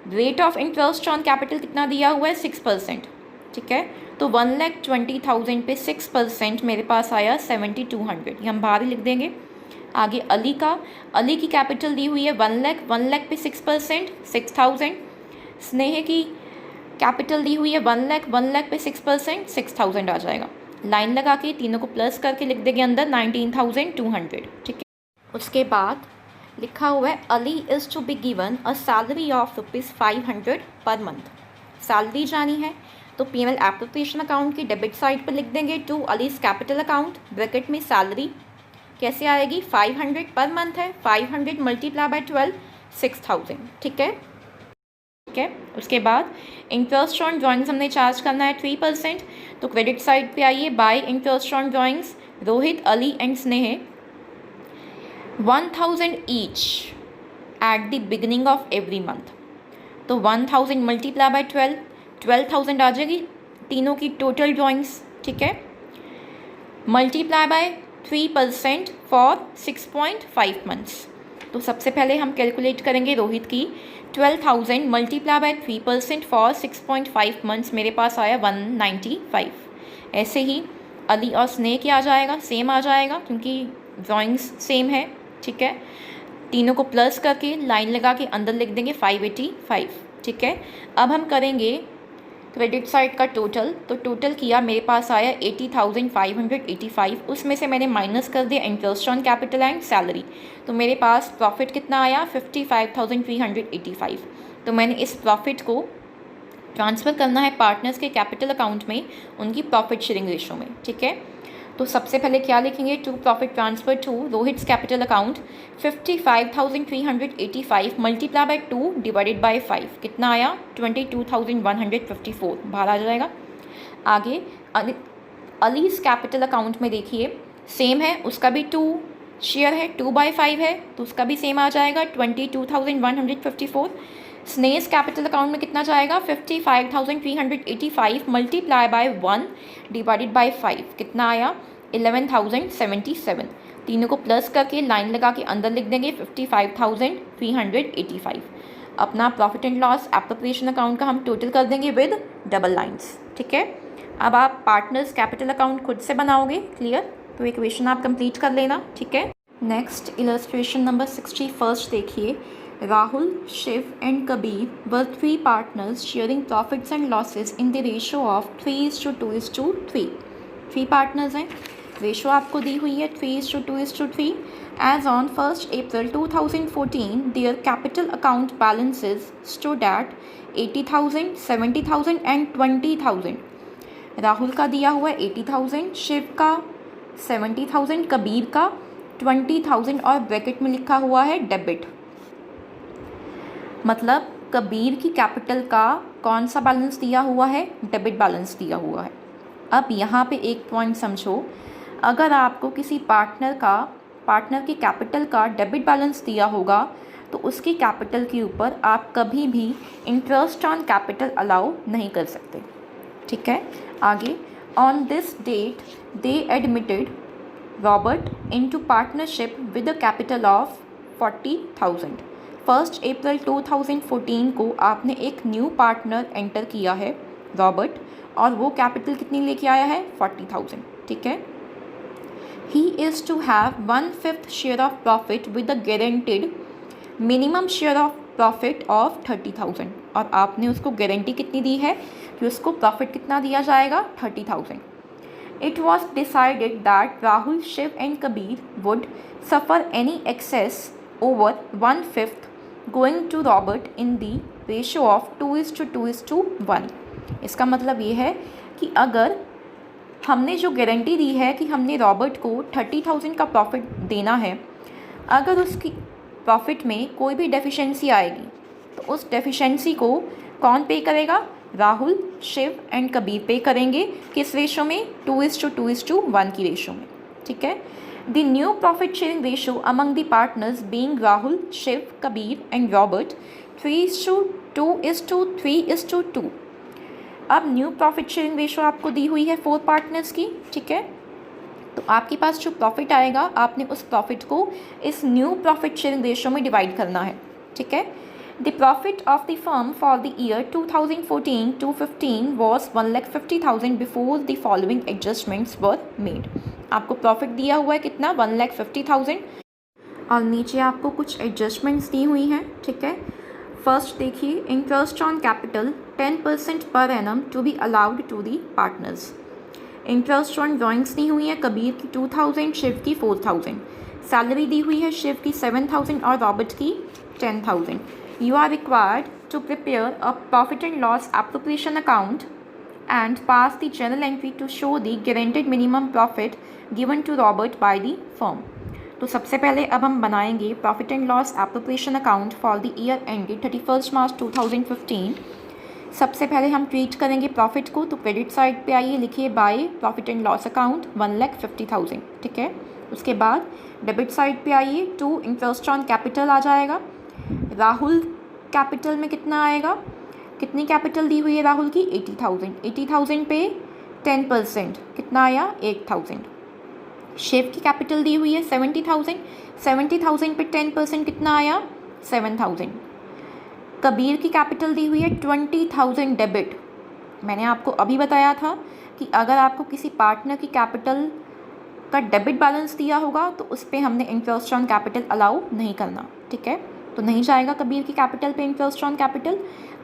rate of interest on capital कितना दिया हुआ है 6%। ठीक है, तो 1,20,000 पे 6% मेरे पास आया 7,200, ये हम बाहर ही लिख देंगे। आगे अली की कैपिटल दी हुई है 1 लाख पे 6% 6,000। स्नेह की कैपिटल दी हुई है 1 लाख पे 6% 6,000 आ जाएगा। लाइन लगा के तीनों को प्लस करके लिख देंगे अंदर 19,200। ठीक है, उसके बाद लिखा हुआ है Ali is to be given a salary of ₹500 per month. Salary जानी है तो पीएनएल एप्रोप्रिएशन अकाउंट की डेबिट साइड पर लिख देंगे to Ali's capital account, bracket में सैलरी कैसे आएगी 500 पर मंथ है, 500 मल्टीप्लाई बाय 12 6,000। ठीक है, उसके बाद इंटरेस्ट ऑन ड्राइंग्स हमने चार्ज करना है 3%। तो क्रेडिट साइड पे आइए, bye interest on drawings Rohit Ali and स्नेह 1,000 each at the beginning of every month. तो 1,000 मल्टीप्लाई बाय 12,000 आ जाएगी तीनों की टोटल ड्राइंग्स। ठीक है, मल्टीप्लाई बाय 3% फॉर 6.5 मंथ्स। तो सबसे पहले हम कैलकुलेट करेंगे रोहित की 12,000 मल्टीप्लाई बाय 3% फॉर 6.5 मंथ्स, मेरे पास आया 195। ऐसे ही अली और स्नेह की आ जाएगा, सेम आ जाएगा क्योंकि ड्राइंग्स सेम है। ठीक है, तीनों को प्लस करके लाइन लगा के अंदर लिख देंगे 585। ठीक है, अब हम करेंगे क्रेडिट साइड का टोटल। तो टोटल किया, मेरे पास आया 80,585, उसमें से मैंने माइनस कर दिया interest on capital and salary. तो मेरे पास प्रॉफिट कितना आया 55,385। तो मैंने इस प्रॉफिट को ट्रांसफ़र करना है पार्टनर्स के कैपिटल अकाउंट में, उनकी प्रॉफिट शेयरिंग रेशो में। ठीक है, तो सबसे पहले क्या लिखेंगे to profit transfer to Rohit's capital account 55,385 multiply by 2 divided by 5 कितना आया 22,154, बाहर आ जाएगा। आगे अलीज कैपिटल अकाउंट में देखिए सेम है, उसका भी 2 शेयर है, 2/5 है तो उसका भी सेम आ जाएगा 22,154। स्नेस कैपिटल अकाउंट में कितना जाएगा 55,385 मल्टीप्लाई बाय 1 डिवाइडेड बाय 5 कितना आया 11,077। तीनों को प्लस करके लाइन लगा के अंदर लिख देंगे 55,385। अपना profit and loss appropriation account का हम टोटल कर देंगे विद डबल लाइंस। ठीक है, अब आप पार्टनर्स कैपिटल अकाउंट खुद से बनाओगे, क्लियर। तो इक्वेशन आप कंप्लीट कर लेना। ठीक है, नेक्स्ट इलस्ट्रेशन नंबर 61 देखिए। Rahul, Shiv and Kabir were 3 partners sharing profits and losses in the ratio of 3:2:3। 3 partners हैं, रेशो आपको दी हुई है 3:2:3। As on 1st April 2014, their capital account balances stood at 80,000, 70,000 and 20,000। Rahul का दिया हुआ 80,000, शिव का 70,000, कबीर का 20,000 और ब्रैकेट में लिखा हुआ है डेबिट। मतलब कबीर की कैपिटल का कौन सा बैलेंस दिया हुआ है, डेबिट बैलेंस दिया हुआ है। अब यहाँ पे एक पॉइंट समझो, अगर आपको किसी पार्टनर की कैपिटल का डेबिट बैलेंस दिया होगा तो उसकी कैपिटल के ऊपर आप कभी भी इंटरेस्ट ऑन कैपिटल अलाउ नहीं कर सकते। ठीक है, आगे on this date they admitted Robert into partnership with a capital of 40,000। 1 April 2014 को आपने एक न्यू पार्टनर एंटर किया है रॉबर्ट, और वो कैपिटल कितनी लेके आया है 40,000। ठीक है, he is to have 1/5 share of profit with a guaranteed minimum share of profit of 30,000, और आपने उसको गारंटी कितनी दी है कि उसको प्रॉफिट कितना दिया जाएगा 30,000। It was decided that Rahul, Shiv and Kabir would suffer any excess over 1/5 going to Robert in the ratio of 2:2:1। इसका मतलब ये है कि अगर हमने जो गारंटी दी है कि हमने रॉबर्ट को 30,000 का प्रॉफिट देना है, अगर उसकी प्रॉफिट में कोई भी डेफिशिएंसी आएगी तो उस डेफिशिएंसी को कौन पे करेगा, राहुल, शिव एंड कबीर पे करेंगे। किस रेशो में 2:2:1 की रेशो में। ठीक है, the new profit sharing ratio among the partners being Rahul, Shiv, Kabir and Robert 3:2:3:2। अब न्यू प्रॉफिट शेयरिंग रेशो आपको दी हुई है 4 पार्टनर्स की, ठीक है। तो आपके पास जो प्रॉफिट आएगा आपने उस प्रॉफिट को इस न्यू प्रॉफिट शेयरिंग रेशो में डिवाइड करना है, ठीक है। The profit of the firm for the year 2014 to 15 was 1,50,000 before the following adjustments were made. आपको प्रॉफिट दिया हुआ है कितना, 1,50,000, और नीचे आपको कुछ एडजस्टमेंट्स दी हुई हैं, ठीक है। फर्स्ट देखिए, interest on capital 10% per annum to be allowed to the partners. Interest on drawings दी हुई है, कबीर की 2,000, शिव की 4,000। सैलरी दी हुई है, शिव की 7,000 और रॉबर्ट की 10,000। You are required to prepare a profit and loss appropriation account and pass the journal entry to show the guaranteed minimum profit given to Robert by the firm. तो सबसे पहले अब हम बनाएंगे profit and loss appropriation account for the year ended 31 March 2015। सबसे पहले हम ट्रीट करेंगे प्रॉफिट को, तो क्रेडिट साइड पे आइए, लिखिए by profit and loss account 1,50,000, ठीक है। उसके बाद डेबिट साइड पे आइए, टू इंटरेस्ट ऑन कैपिटल आ जाएगा। राहुल कैपिटल में कितना आएगा, कितनी कैपिटल दी हुई है राहुल की, 80,000। 80,000 पे 10% कितना आया, 8,000। शिव की कैपिटल दी हुई है 70,000। 70,000 पे 10% कितना आया, 7,000। कबीर की कैपिटल दी हुई है 20,000 डेबिट। मैंने आपको अभी बताया था कि अगर आपको किसी पार्टनर की कैपिटल का डेबिट बैलेंस दिया होगा तो उस पर हमने इंटरेस्ट ऑन कैपिटल अलाउ नहीं करना, ठीक है। तो नहीं जाएगा कबीर की कैपिटल पे इंटरेस्ट ऑन कैपिटल।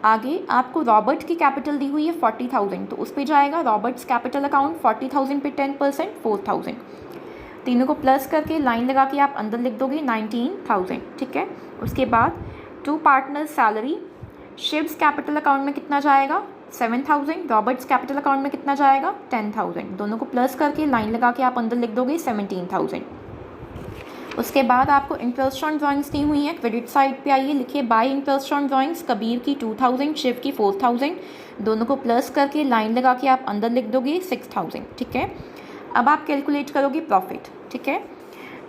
आगे आपको रॉबर्ट की कैपिटल दी हुई है 40,000, तो उस पर जाएगा रॉबर्ट्स कैपिटल अकाउंट 40,000 पे 10% 4,000। तीनों को प्लस करके लाइन लगा के आप अंदर लिख दोगे 19,000, ठीक है। उसके बाद to partners salary, Shiv's capital account में कितना जाएगा, 7,000। रॉबर्ट्स कैपिटल अकाउंट में कितना जाएगा, 10,000। दोनों को प्लस करके लाइन लगा के आप अंदर लिख दोगे 17,000। उसके बाद आपको इंटरेस्ट ऑन ड्राइंग्स दी हुई हैं, क्रेडिट साइड पे आइए, लिखिए bye interest on drawings, Kabir की 2,000, शिव की 4,000। दोनों को प्लस करके लाइन लगा के आप अंदर लिख दोगे 6,000, ठीक है। अब आप कैलकुलेट करोगे प्रॉफिट, ठीक है।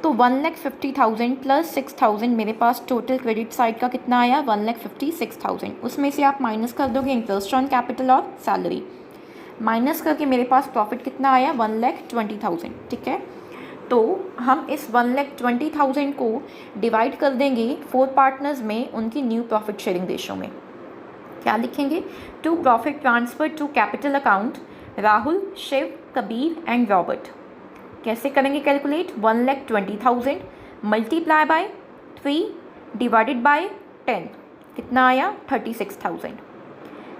तो 1,50,000 प्लस 6,000 मेरे पास टोटल क्रेडिट साइड का कितना आया, 1,56,000। उसमें से आप माइनस कर दोगे इंटरेस्ट ऑन कैपिटल और सैलरी, माइनस करके मेरे पास प्रॉफिट कितना आया, 1,20,000, ठीक है। तो हम इस 1,20,000 को डिवाइड कर देंगे 4 पार्टनर्स में उनकी न्यू प्रॉफिट शेयरिंग रेशो में। क्या लिखेंगे, to profit transfer to capital account Rahul, Shiv, Kabir and Robert. कैसे करेंगे calculate, 1,20,000 multiply by 3 divided by 10 कितना आया, 36,000।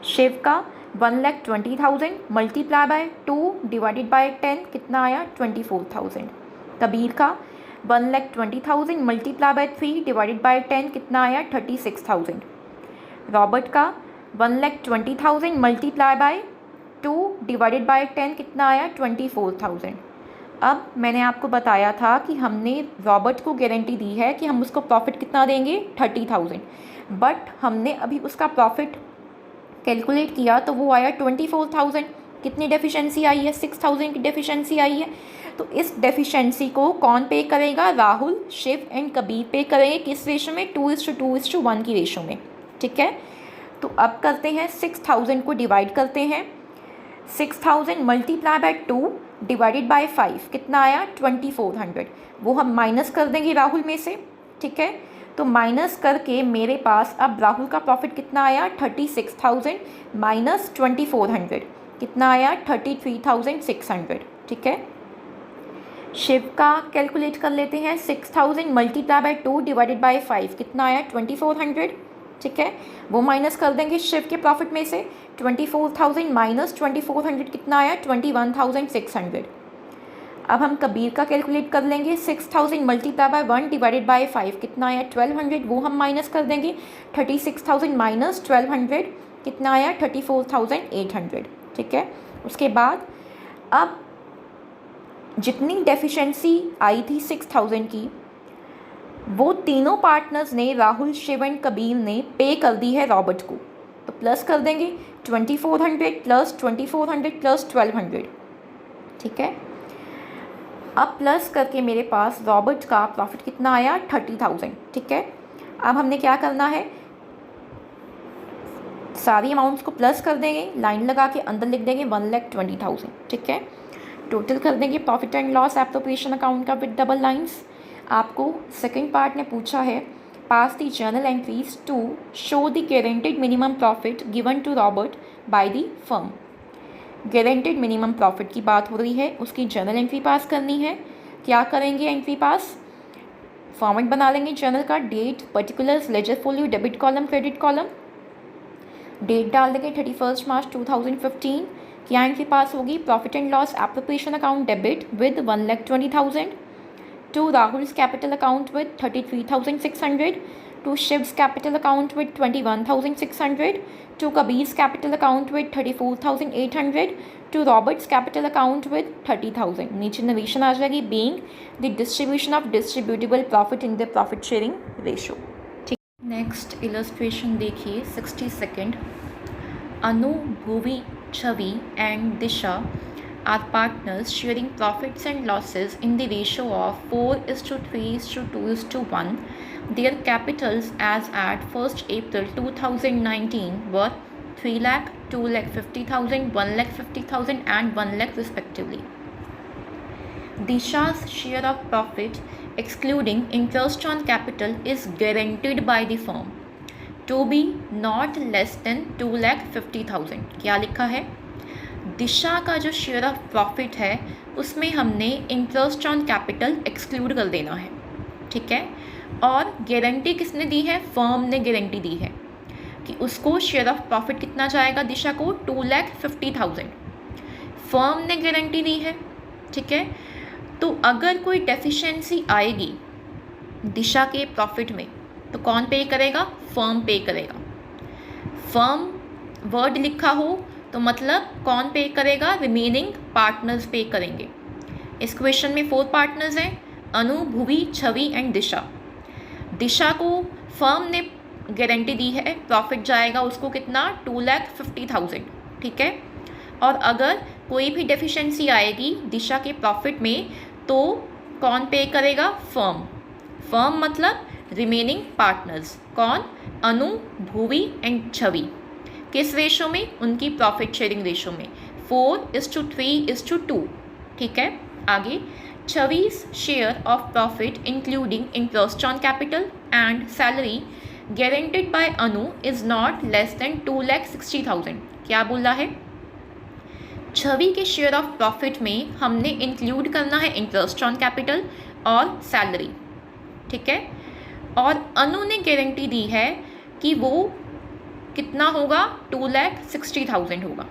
शिव का 1,20,000 मल्टीप्लाई बाय 2 डिवाइडेड बाय 10 कितना आया, 24,000। कबीर का 1,20,000 मल्टीप्लाई बाय 3 डिवाइडेड बाय 10 कितना आया, 36,000। रॉबर्ट का 1,20,000 मल्टीप्लाई बाय 2 डिवाइडेड बाय 10 कितना आया, 24,000। अब मैंने आपको बताया था कि हमने रॉबर्ट को गारंटी दी है कि हम उसको प्रॉफिट कितना देंगे, 30,000, बट हमने अभी उसका प्रॉफिट कैलकुलेट किया तो वो आया 24,000। कितनी डेफिशिएंसी आई है, 6,000 की डेफिशिएंसी आई है। तो इस डेफिशिएंसी को कौन पे करेगा, राहुल, शिव एंड कबीर पे करेंगे। किस रेशो में, 2:2:1 की रेशो में, ठीक है। तो अब करते हैं 6,000 को डिवाइड करते हैं, 6,000 मल्टीप्लाई बाय 2 डिवाइडेड बाय 5 कितना आया, 2,400। वो हम माइनस कर देंगे राहुल में से, ठीक है। तो माइनस करके मेरे पास अब राहुल का प्रॉफिट कितना आया, 36,000 माइनस 2,400 कितना आया, 33,600, ठीक है। शिव का कैलकुलेट कर लेते हैं, 6,000 मल्टीप्लाई बाय 2 डिवाइडेड बाय 5 कितना आया, 2,400, ठीक है। वो माइनस कर देंगे शिव के प्रॉफिट में से, 24,000 माइनस 2,400 कितना आया, 21,600। अब हम कबीर का कैलकुलेट कर लेंगे, 6,000 मल्टीप्लाई बाय 1 डिवाइडेड बाय 5 कितना आया, 1,200। वो हम माइनस कर देंगे, 36,000 माइनस 1,200 कितना आया, 34,800, ठीक है। उसके बाद अब जितनी डेफिशिएंसी आई थी 6,000 की, वो तीनों पार्टनर्स ने, राहुल, शिव एंड कबीर ने पे कर दी है रॉबर्ट को। तो प्लस कर देंगे 2,400 प्लस 2,400 प्लस 1,200, ठीक है। अब प्लस करके मेरे पास रॉबर्ट का प्रॉफिट कितना आया 30,000। ठीक है, अब हमने क्या करना है, सारी अमाउंट्स को प्लस कर देंगे, लाइन लगा के अंदर लिख देंगे 1,20,000। ठीक है, टोटल कर देंगे profit and loss appropriation account का विद डबल लाइंस। आपको सेकंड पार्ट ने पूछा है pass the journal entries to show the guaranteed minimum profit given to Robert by the firm. Guaranteed minimum profit की बात हो रही है, उसकी जर्नल एंट्री पास करनी है। क्या करेंगे एंट्री पास, फॉर्मेट बना लेंगे जर्नल का, date, particulars, ledger folio, debit column, credit column. Date डाल देंगे 31 मार्च 2015। क्या एंट्री पास होगी, profit and loss appropriation account debit with 1,20,000 to Rahul's capital account with 33,600 to Shiv's capital account with 21,600 to Kabir's capital account with 34,800 to Robert's capital account with 30,000। नीचे नरेशन आ जाएगी, being the distribution of distributable profit in the profit sharing ratio. ठीक, नेक्स्ट इलस्ट्रेशन देखिए 62nd। Anu, Bhuvi, Chhavi and Disha are partners sharing profits and losses in the ratio of 4:3:2:1. Their capitals as at 1st April 2019 were 3 lakh, 2,50,000, 1,50,000 and 1 lakh respectively. Disha's share of profit excluding interest on capital is guaranteed by the firm to be not less than 2,50,000। क्या लिखा है, दिशा का जो शेयर ऑफ प्रॉफिट है उसमें हमने इंटरेस्ट ऑन कैपिटल एक्सक्लूड कर देना है। ठीक है, और गारंटी किसने दी है, फर्म ने गारंटी दी है कि उसको शेयर ऑफ प्रॉफिट कितना जाएगा, दिशा को 2,50,000 फर्म ने गारंटी दी है। ठीक है, तो अगर कोई डेफिशिएंसी आएगी दिशा के प्रॉफिट में तो कौन पे करेगा, फर्म पे करेगा। फर्म वर्ड लिखा हो तो मतलब कौन पे करेगा, रिमेनिंग पार्टनर्स पे करेंगे। इस क्वेश्चन में 4 पार्टनर्स हैं, अनु, भुवी, छवि एंड दिशा। दिशा को फर्म ने गारंटी दी है, प्रॉफिट जाएगा उसको कितना, 2,50,000। ठीक है, और अगर कोई भी डेफिशिएंसी आएगी दिशा के प्रॉफिट में तो कौन पे करेगा, फर्म। फर्म मतलब रिमेनिंग पार्टनर्स, कौन, अनु, भुवी एंड छवि। किस रेशो में, उनकी प्रॉफिट शेयरिंग रेशो में 4:3:2। ठीक है, आगे, Chhavi's share of profit including interest on capital and salary guaranteed by Anu is not less than 2,60,000। क्या बोला है, छवि के शेयर ऑफ प्रॉफिट में हमने इंक्लूड करना है इंटरेस्ट ऑन कैपिटल और सैलरी। ठीक है, और अनु ने गारंटी दी है कि वो कितना होगा, 2,60,000 होगा।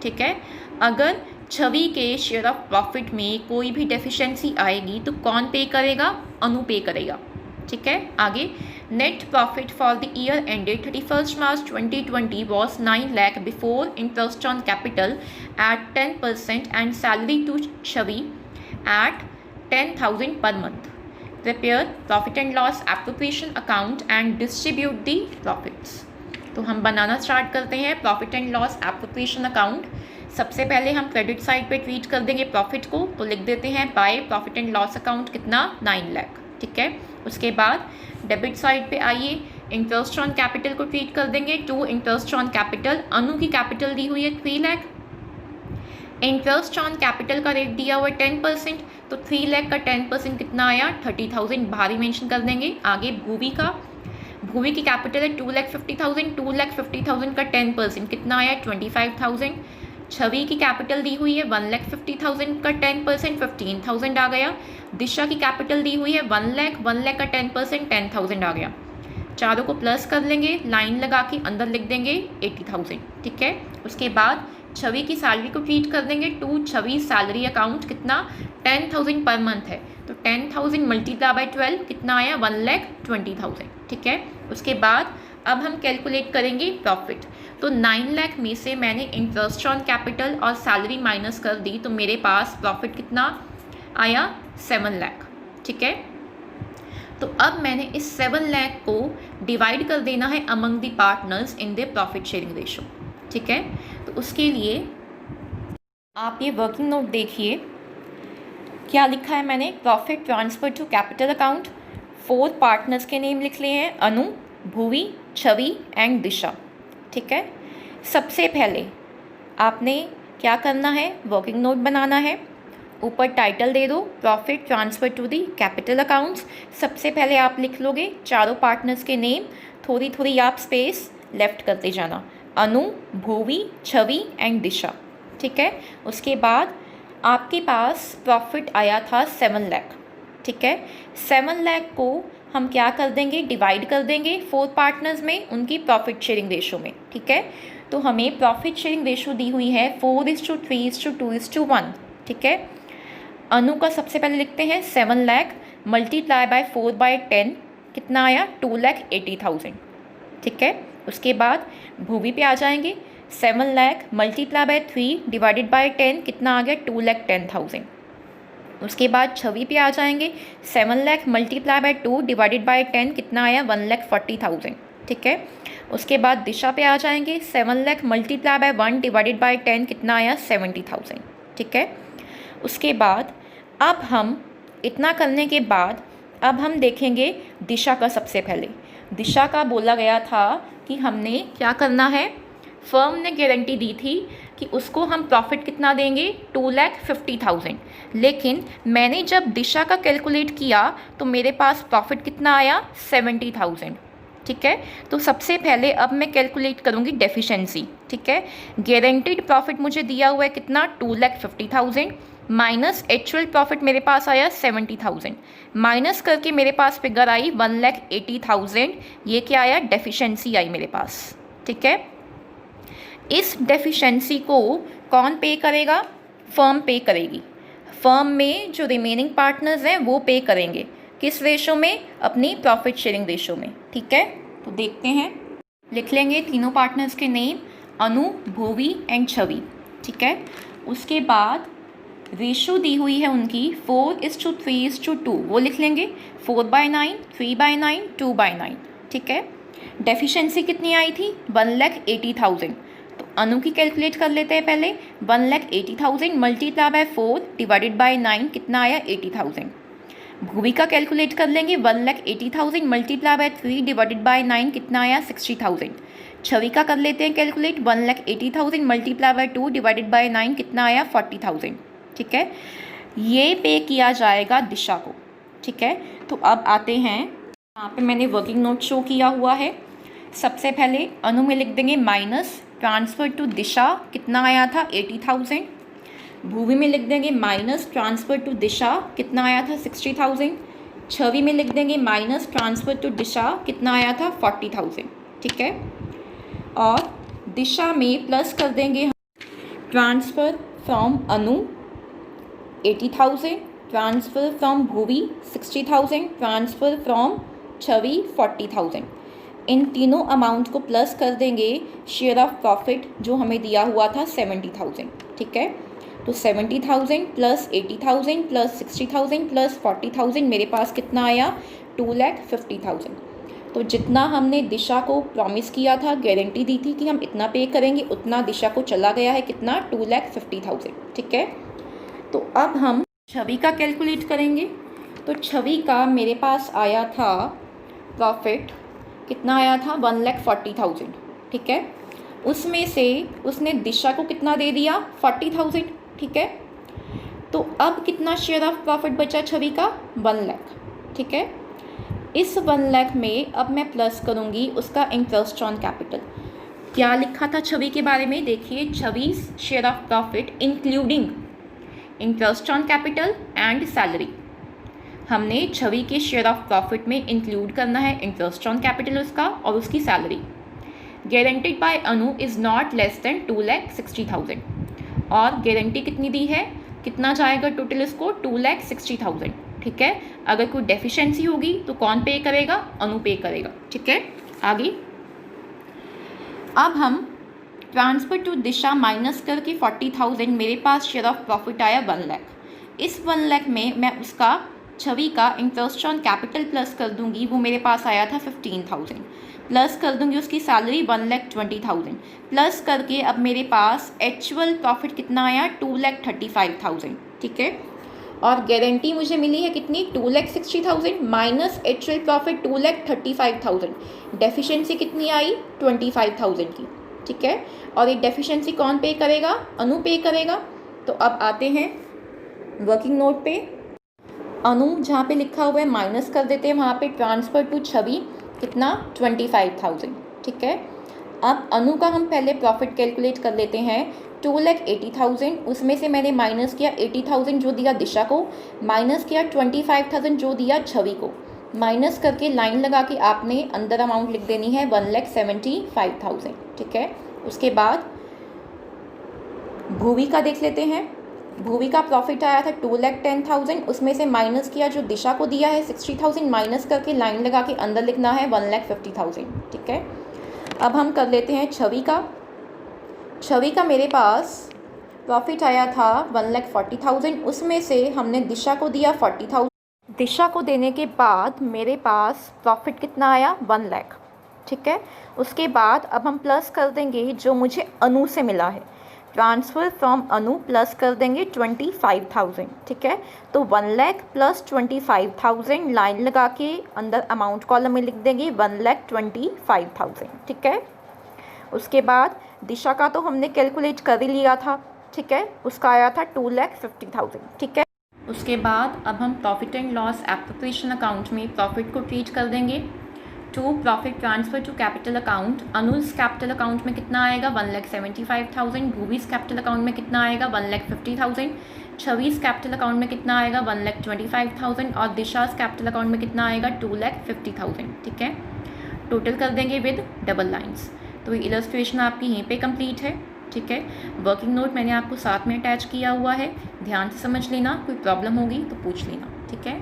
ठीक है, अगर छवि के शेयर ऑफ प्रॉफिट में कोई भी डेफिशिएंसी आएगी तो कौन पे करेगा, अनु पे करेगा। ठीक है, आगे, net profit for the year ended 31 March 2020 was 9 lakh before interest on capital at 10% and salary to Chhavi at 10,000 per month. Prepare profit and loss appropriation account and distribute the profits. तो हम बनाना स्टार्ट करते हैं profit and loss appropriation account. सबसे पहले हम क्रेडिट साइड पे ट्रीट कर देंगे प्रॉफिट को, तो लिख देते हैं by profit and loss account कितना, 9 लाख। ठीक है, उसके बाद डेबिट साइड पे आइए, इंटरेस्ट ऑन कैपिटल को ट्रीट कर देंगे। टू इंटरेस्ट ऑन कैपिटल, अनु की कैपिटल दी हुई है 3 लाख, इंटरेस्ट ऑन कैपिटल का रेट दिया हुआ है 10%, तो 3 लाख का 10% कितना आया, 30,000 बाहर ही मेंशन कर देंगे। आगे, भूवी का, भूवी की कैपिटल है 2,50,000, 2,50,000 का 10% कितना आया, 25,000। छवि की कैपिटल दी हुई है 1,50,000 का 10% 15,000 आ गया। दिशा की कैपिटल दी हुई है 1 लाख, 1 लाख का 10% 10,000 आ गया। चारों को प्लस कर लेंगे, लाइन लगा के अंदर लिख देंगे 80,000। ठीक है, उसके बाद छवि की सैलरी को ट्रीट कर देंगे। टू छवि सैलरी अकाउंट कितना, 10,000 पर मंथ है, तो 10,000 मल्टीप्लाई बाय 12 कितना आया, 1,20,000। ठीक है, उसके बाद अब हम कैलकुलेट करेंगे प्रॉफिट। तो 9 लाख में से मैंने इंटरेस्ट ऑन कैपिटल और सैलरी माइनस कर दी तो मेरे पास प्रॉफिट कितना आया, 7 लाख। ठीक है, तो अब मैंने इस 7 लाख को डिवाइड कर देना है among the partners in the profit sharing ratio. ठीक है, तो उसके लिए आप ये वर्किंग नोट देखिए, क्या लिखा है मैंने, profit transfer to capital account. 4 partners के नेम लिख लिए हैं, अनु, भुवी, छवि एंड दिशा। ठीक है, सबसे पहले आपने क्या करना है, वर्किंग नोट बनाना है। ऊपर टाइटल दे दो, profit transfer to the capital accounts. सबसे पहले आप लिख लोगे चारों पार्टनर्स के नेम, थोड़ी थोड़ी आप स्पेस लेफ्ट करते जाना, अनु, भुवी, छवि एंड दिशा। ठीक है, उसके बाद आपके पास प्रॉफिट आया था 7 लाख। ठीक है, 7 लाख को हम क्या कर देंगे, डिवाइड कर देंगे 4 पार्टनर्स में उनकी प्रॉफिट शेयरिंग रेशो में। ठीक है, तो हमें प्रॉफिट शेयरिंग रेशो दी हुई है 4:3:2:1। ठीक है, अनु का सबसे पहले लिखते हैं 7 लाख मल्टीप्लाई बाय 4/10, कितना आया 2,80,000। ठीक है, उसके बाद भुवी पे आ जाएंगे, 7 lakh multiply by 3 divided by 10, कितना आ गया 2,10,000। उसके बाद छवि पे आ जाएंगे, 7 lakh multiply by 2 divided by 10, कितना आया 1,40,000। ठीक है, उसके बाद दिशा पे आ जाएंगे, 7 lakh multiply bye 1 divided by 10, कितना आया 70,000। ठीक है, उसके बाद अब हम इतना करने के बाद अब हम देखेंगे दिशा का। सबसे पहले दिशा का बोला गया था कि हमने क्या करना है, फर्म ने गारंटी दी थी कि उसको हम प्रॉफिट कितना देंगे 2,50,000, लेकिन मैंने जब दिशा का कैलकुलेट किया तो मेरे पास प्रॉफिट कितना आया 70,000। ठीक है, तो सबसे पहले अब मैं कैलकुलेट करूँगी डेफिशिएंसी। ठीक है, गारंटीड प्रॉफिट मुझे दिया हुआ है कितना 2,50,000 माइनस एक्चुअल प्रॉफिट मेरे पास आया 70,000, माइनस करके मेरे पास फिगर आई 1,80,000। ये क्या आया, डेफिशिएंसी आई मेरे पास। ठीक है, इस डेफिशिएंसी को कौन पे करेगा, फर्म पे करेगी। फर्म में जो रिमेनिंग पार्टनर्स हैं वो पे करेंगे, किस रेशो में, अपनी प्रॉफिट शेयरिंग रेशो में। ठीक है, तो देखते हैं, लिख लेंगे तीनों पार्टनर्स के नेम, अनु, भुवी एंड छवि। ठीक है, उसके बाद रेशो दी हुई है उनकी 4:3:2, वो लिख लेंगे 4/9, 3/9, 2/9। ठीक है, डेफिशिएंसी कितनी आई थी 1,80,000, तो अनु की कैलकुलेट कर लेते हैं पहले। 1,80,000 मल्टीप्लाई बाय 4 डिवाइडेड बाय 9, कितना आया 80,000। भुवी का कैलकुलेट कर लेंगे, 1,80,000 मल्टीप्लाई बाय 3 डिवाइडेड बाय 9, कितना आया 60,000। छवि का कर लेते हैं calculate, 1,80,000 multiply by 2 divided bye 9, कितना आया 40,000। ठीक है, ये पे किया जाएगा दिशा को। ठीक है, तो अब आते हैं, यहाँ पे मैंने वर्किंग नोट शो किया हुआ है। सबसे पहले अनु में लिख देंगे माइनस ट्रांसफ़र टू दिशा, कितना आया था 80,000। भुवी में लिख देंगे माइनस ट्रांसफ़र टू दिशा, कितना आया था 60,000। छवि में लिख देंगे माइनस ट्रांसफ़र टू दिशा, कितना आया था 40,000। ठीक है, और दिशा में प्लस कर देंगे transfer from Anu 80,000, transfer from Bhuvi 60,000, transfer from Chhavi 40,000। इन तीनों अमाउंट को प्लस कर देंगे शेयर ऑफ प्रॉफिट जो हमें दिया हुआ था 70,000। ठीक है, तो 70,000 प्लस 80,000 प्लस 60,000 प्लस 40,000, मेरे पास कितना आया 2,50,000। तो जितना हमने दिशा को प्रॉमिस किया था, गारंटी दी थी कि हम इतना पे करेंगे, उतना दिशा को चला गया है, कितना 2,50,000। ठीक है, तो अब हम छवि का कैलकुलेट करेंगे। तो छवि का मेरे पास आया था प्रॉफिट, कितना आया था 1,40,000। ठीक है, उसमें से उसने दिशा को कितना दे दिया 40,000। ठीक है, तो अब कितना शेयर ऑफ प्रॉफिट बचा छवि का 1 लाख। ठीक है, इस 1 लाख में अब मैं प्लस करूँगी उसका इंटरेस्ट ऑन कैपिटल। क्या लिखा था छवि के बारे में, देखिए, Chhavi share of profit including interest on capital and salary. हमने छवि के शेयर ऑफ प्रॉफिट में इंक्लूड करना है इंटरेस्ट ऑन कैपिटल उसका और उसकी salary. Guaranteed by Anu is not less than 2,60,000, और गारंटी कितनी दी है, कितना जाएगा टोटल इसको 2,60,000। ठीक है, अगर कोई डेफिशिएंसी होगी तो कौन पे करेगा, अनु पे करेगा। ठीक है, आगे अब हम ट्रांसफ़र टू दिशा माइनस करके 40,000, मेरे पास शेयर ऑफ प्रॉफिट आया 1 लाख। इस 1 लाख में मैं उसका छवि का इंटरेस्ट ऑन कैपिटल प्लस कर दूंगी, वो मेरे पास आया था 15,000, प्लस कर दूंगी उसकी सैलरी 1,20,000, प्लस करके अब मेरे पास एक्चुअल प्रॉफिट कितना आया 2,35,000। ठीक है, और गारंटी मुझे मिली है कितनी, 2,60,000 माइनस एक्चुअल प्रॉफिट 2,35,000, डेफिशिएंसी कितनी आई 25,000 की, ठीक है। और ये डेफिशिएंसी कौन पे करेगा, अनु पे करेगा। तो अब आते हैं वर्किंग नोट पे। अनु जहाँ पे लिखा हुआ है माइनस कर देते हैं, वहाँ पे ट्रांसफ़र टू छवि कितना 25,000, ठीक है। अब अनु का हम पहले प्रॉफिट कैलकुलेट कर लेते हैं, 2,80,000, उसमें से मैंने माइनस किया 80,000 जो दिया दिशा को, माइनस किया 25,000 जो दिया छवि को, माइनस करके लाइन लगा के आपने अंदर अमाउंट लिख देनी है 1,75,000, ठीक है। उसके बाद भूवी का देख लेते हैं। भूवी का प्रॉफिट आया था 2,10,000, उसमें से माइनस किया जो दिशा को दिया है 60,000, माइनस करके लाइन लगा के अंदर लिखना है 1,50,000, ठीक है। अब हम कर लेते हैं छवि का। छवि का मेरे पास प्रॉफिट आया था 1,40,000, उसमें से हमने दिशा को दिया 40,000, दिशा को देने के बाद मेरे पास प्रॉफिट कितना आया 1 लाख, ठीक है। उसके बाद अब हम प्लस कर देंगे जो मुझे अनु से मिला है, ट्रांसफ़र फ्रॉम अनु प्लस कर देंगे 25,000, ठीक है। तो 1 लाख प्लस 25,000 लाइन लगा के अंदर अमाउंट कॉलम में लिख देंगे 1,25,000, ठीक है। उसके बाद दिशा का तो हमने कैलकुलेट कर ही लिया था, ठीक है, उसका आया था 2,50,000, ठीक है। उसके बाद अब हम profit and loss appropriation account में प्रॉफिट को ट्रीट कर देंगे to profit transfer to capital account. Anuj capital account में कितना आएगा 1,75,000, भूवीज कैपिटल अकाउंट में कितना आएगा 1,50,000, छवीज कैपिटल अकाउंट में कितना आएगा 1,25,000 और दिशाज कैपिटल अकाउंट में कितना आएगा 2,50,000, ठीक है। टोटल कर देंगे विद डबल लाइंस। तो ये इलस्ट्रेशन आपकी यहीं पे कंप्लीट है, ठीक है। वर्किंग नोट मैंने आपको साथ में अटैच किया हुआ है, ध्यान से समझ लेना, कोई प्रॉब्लम होगी तो पूछ लेना, ठीक है।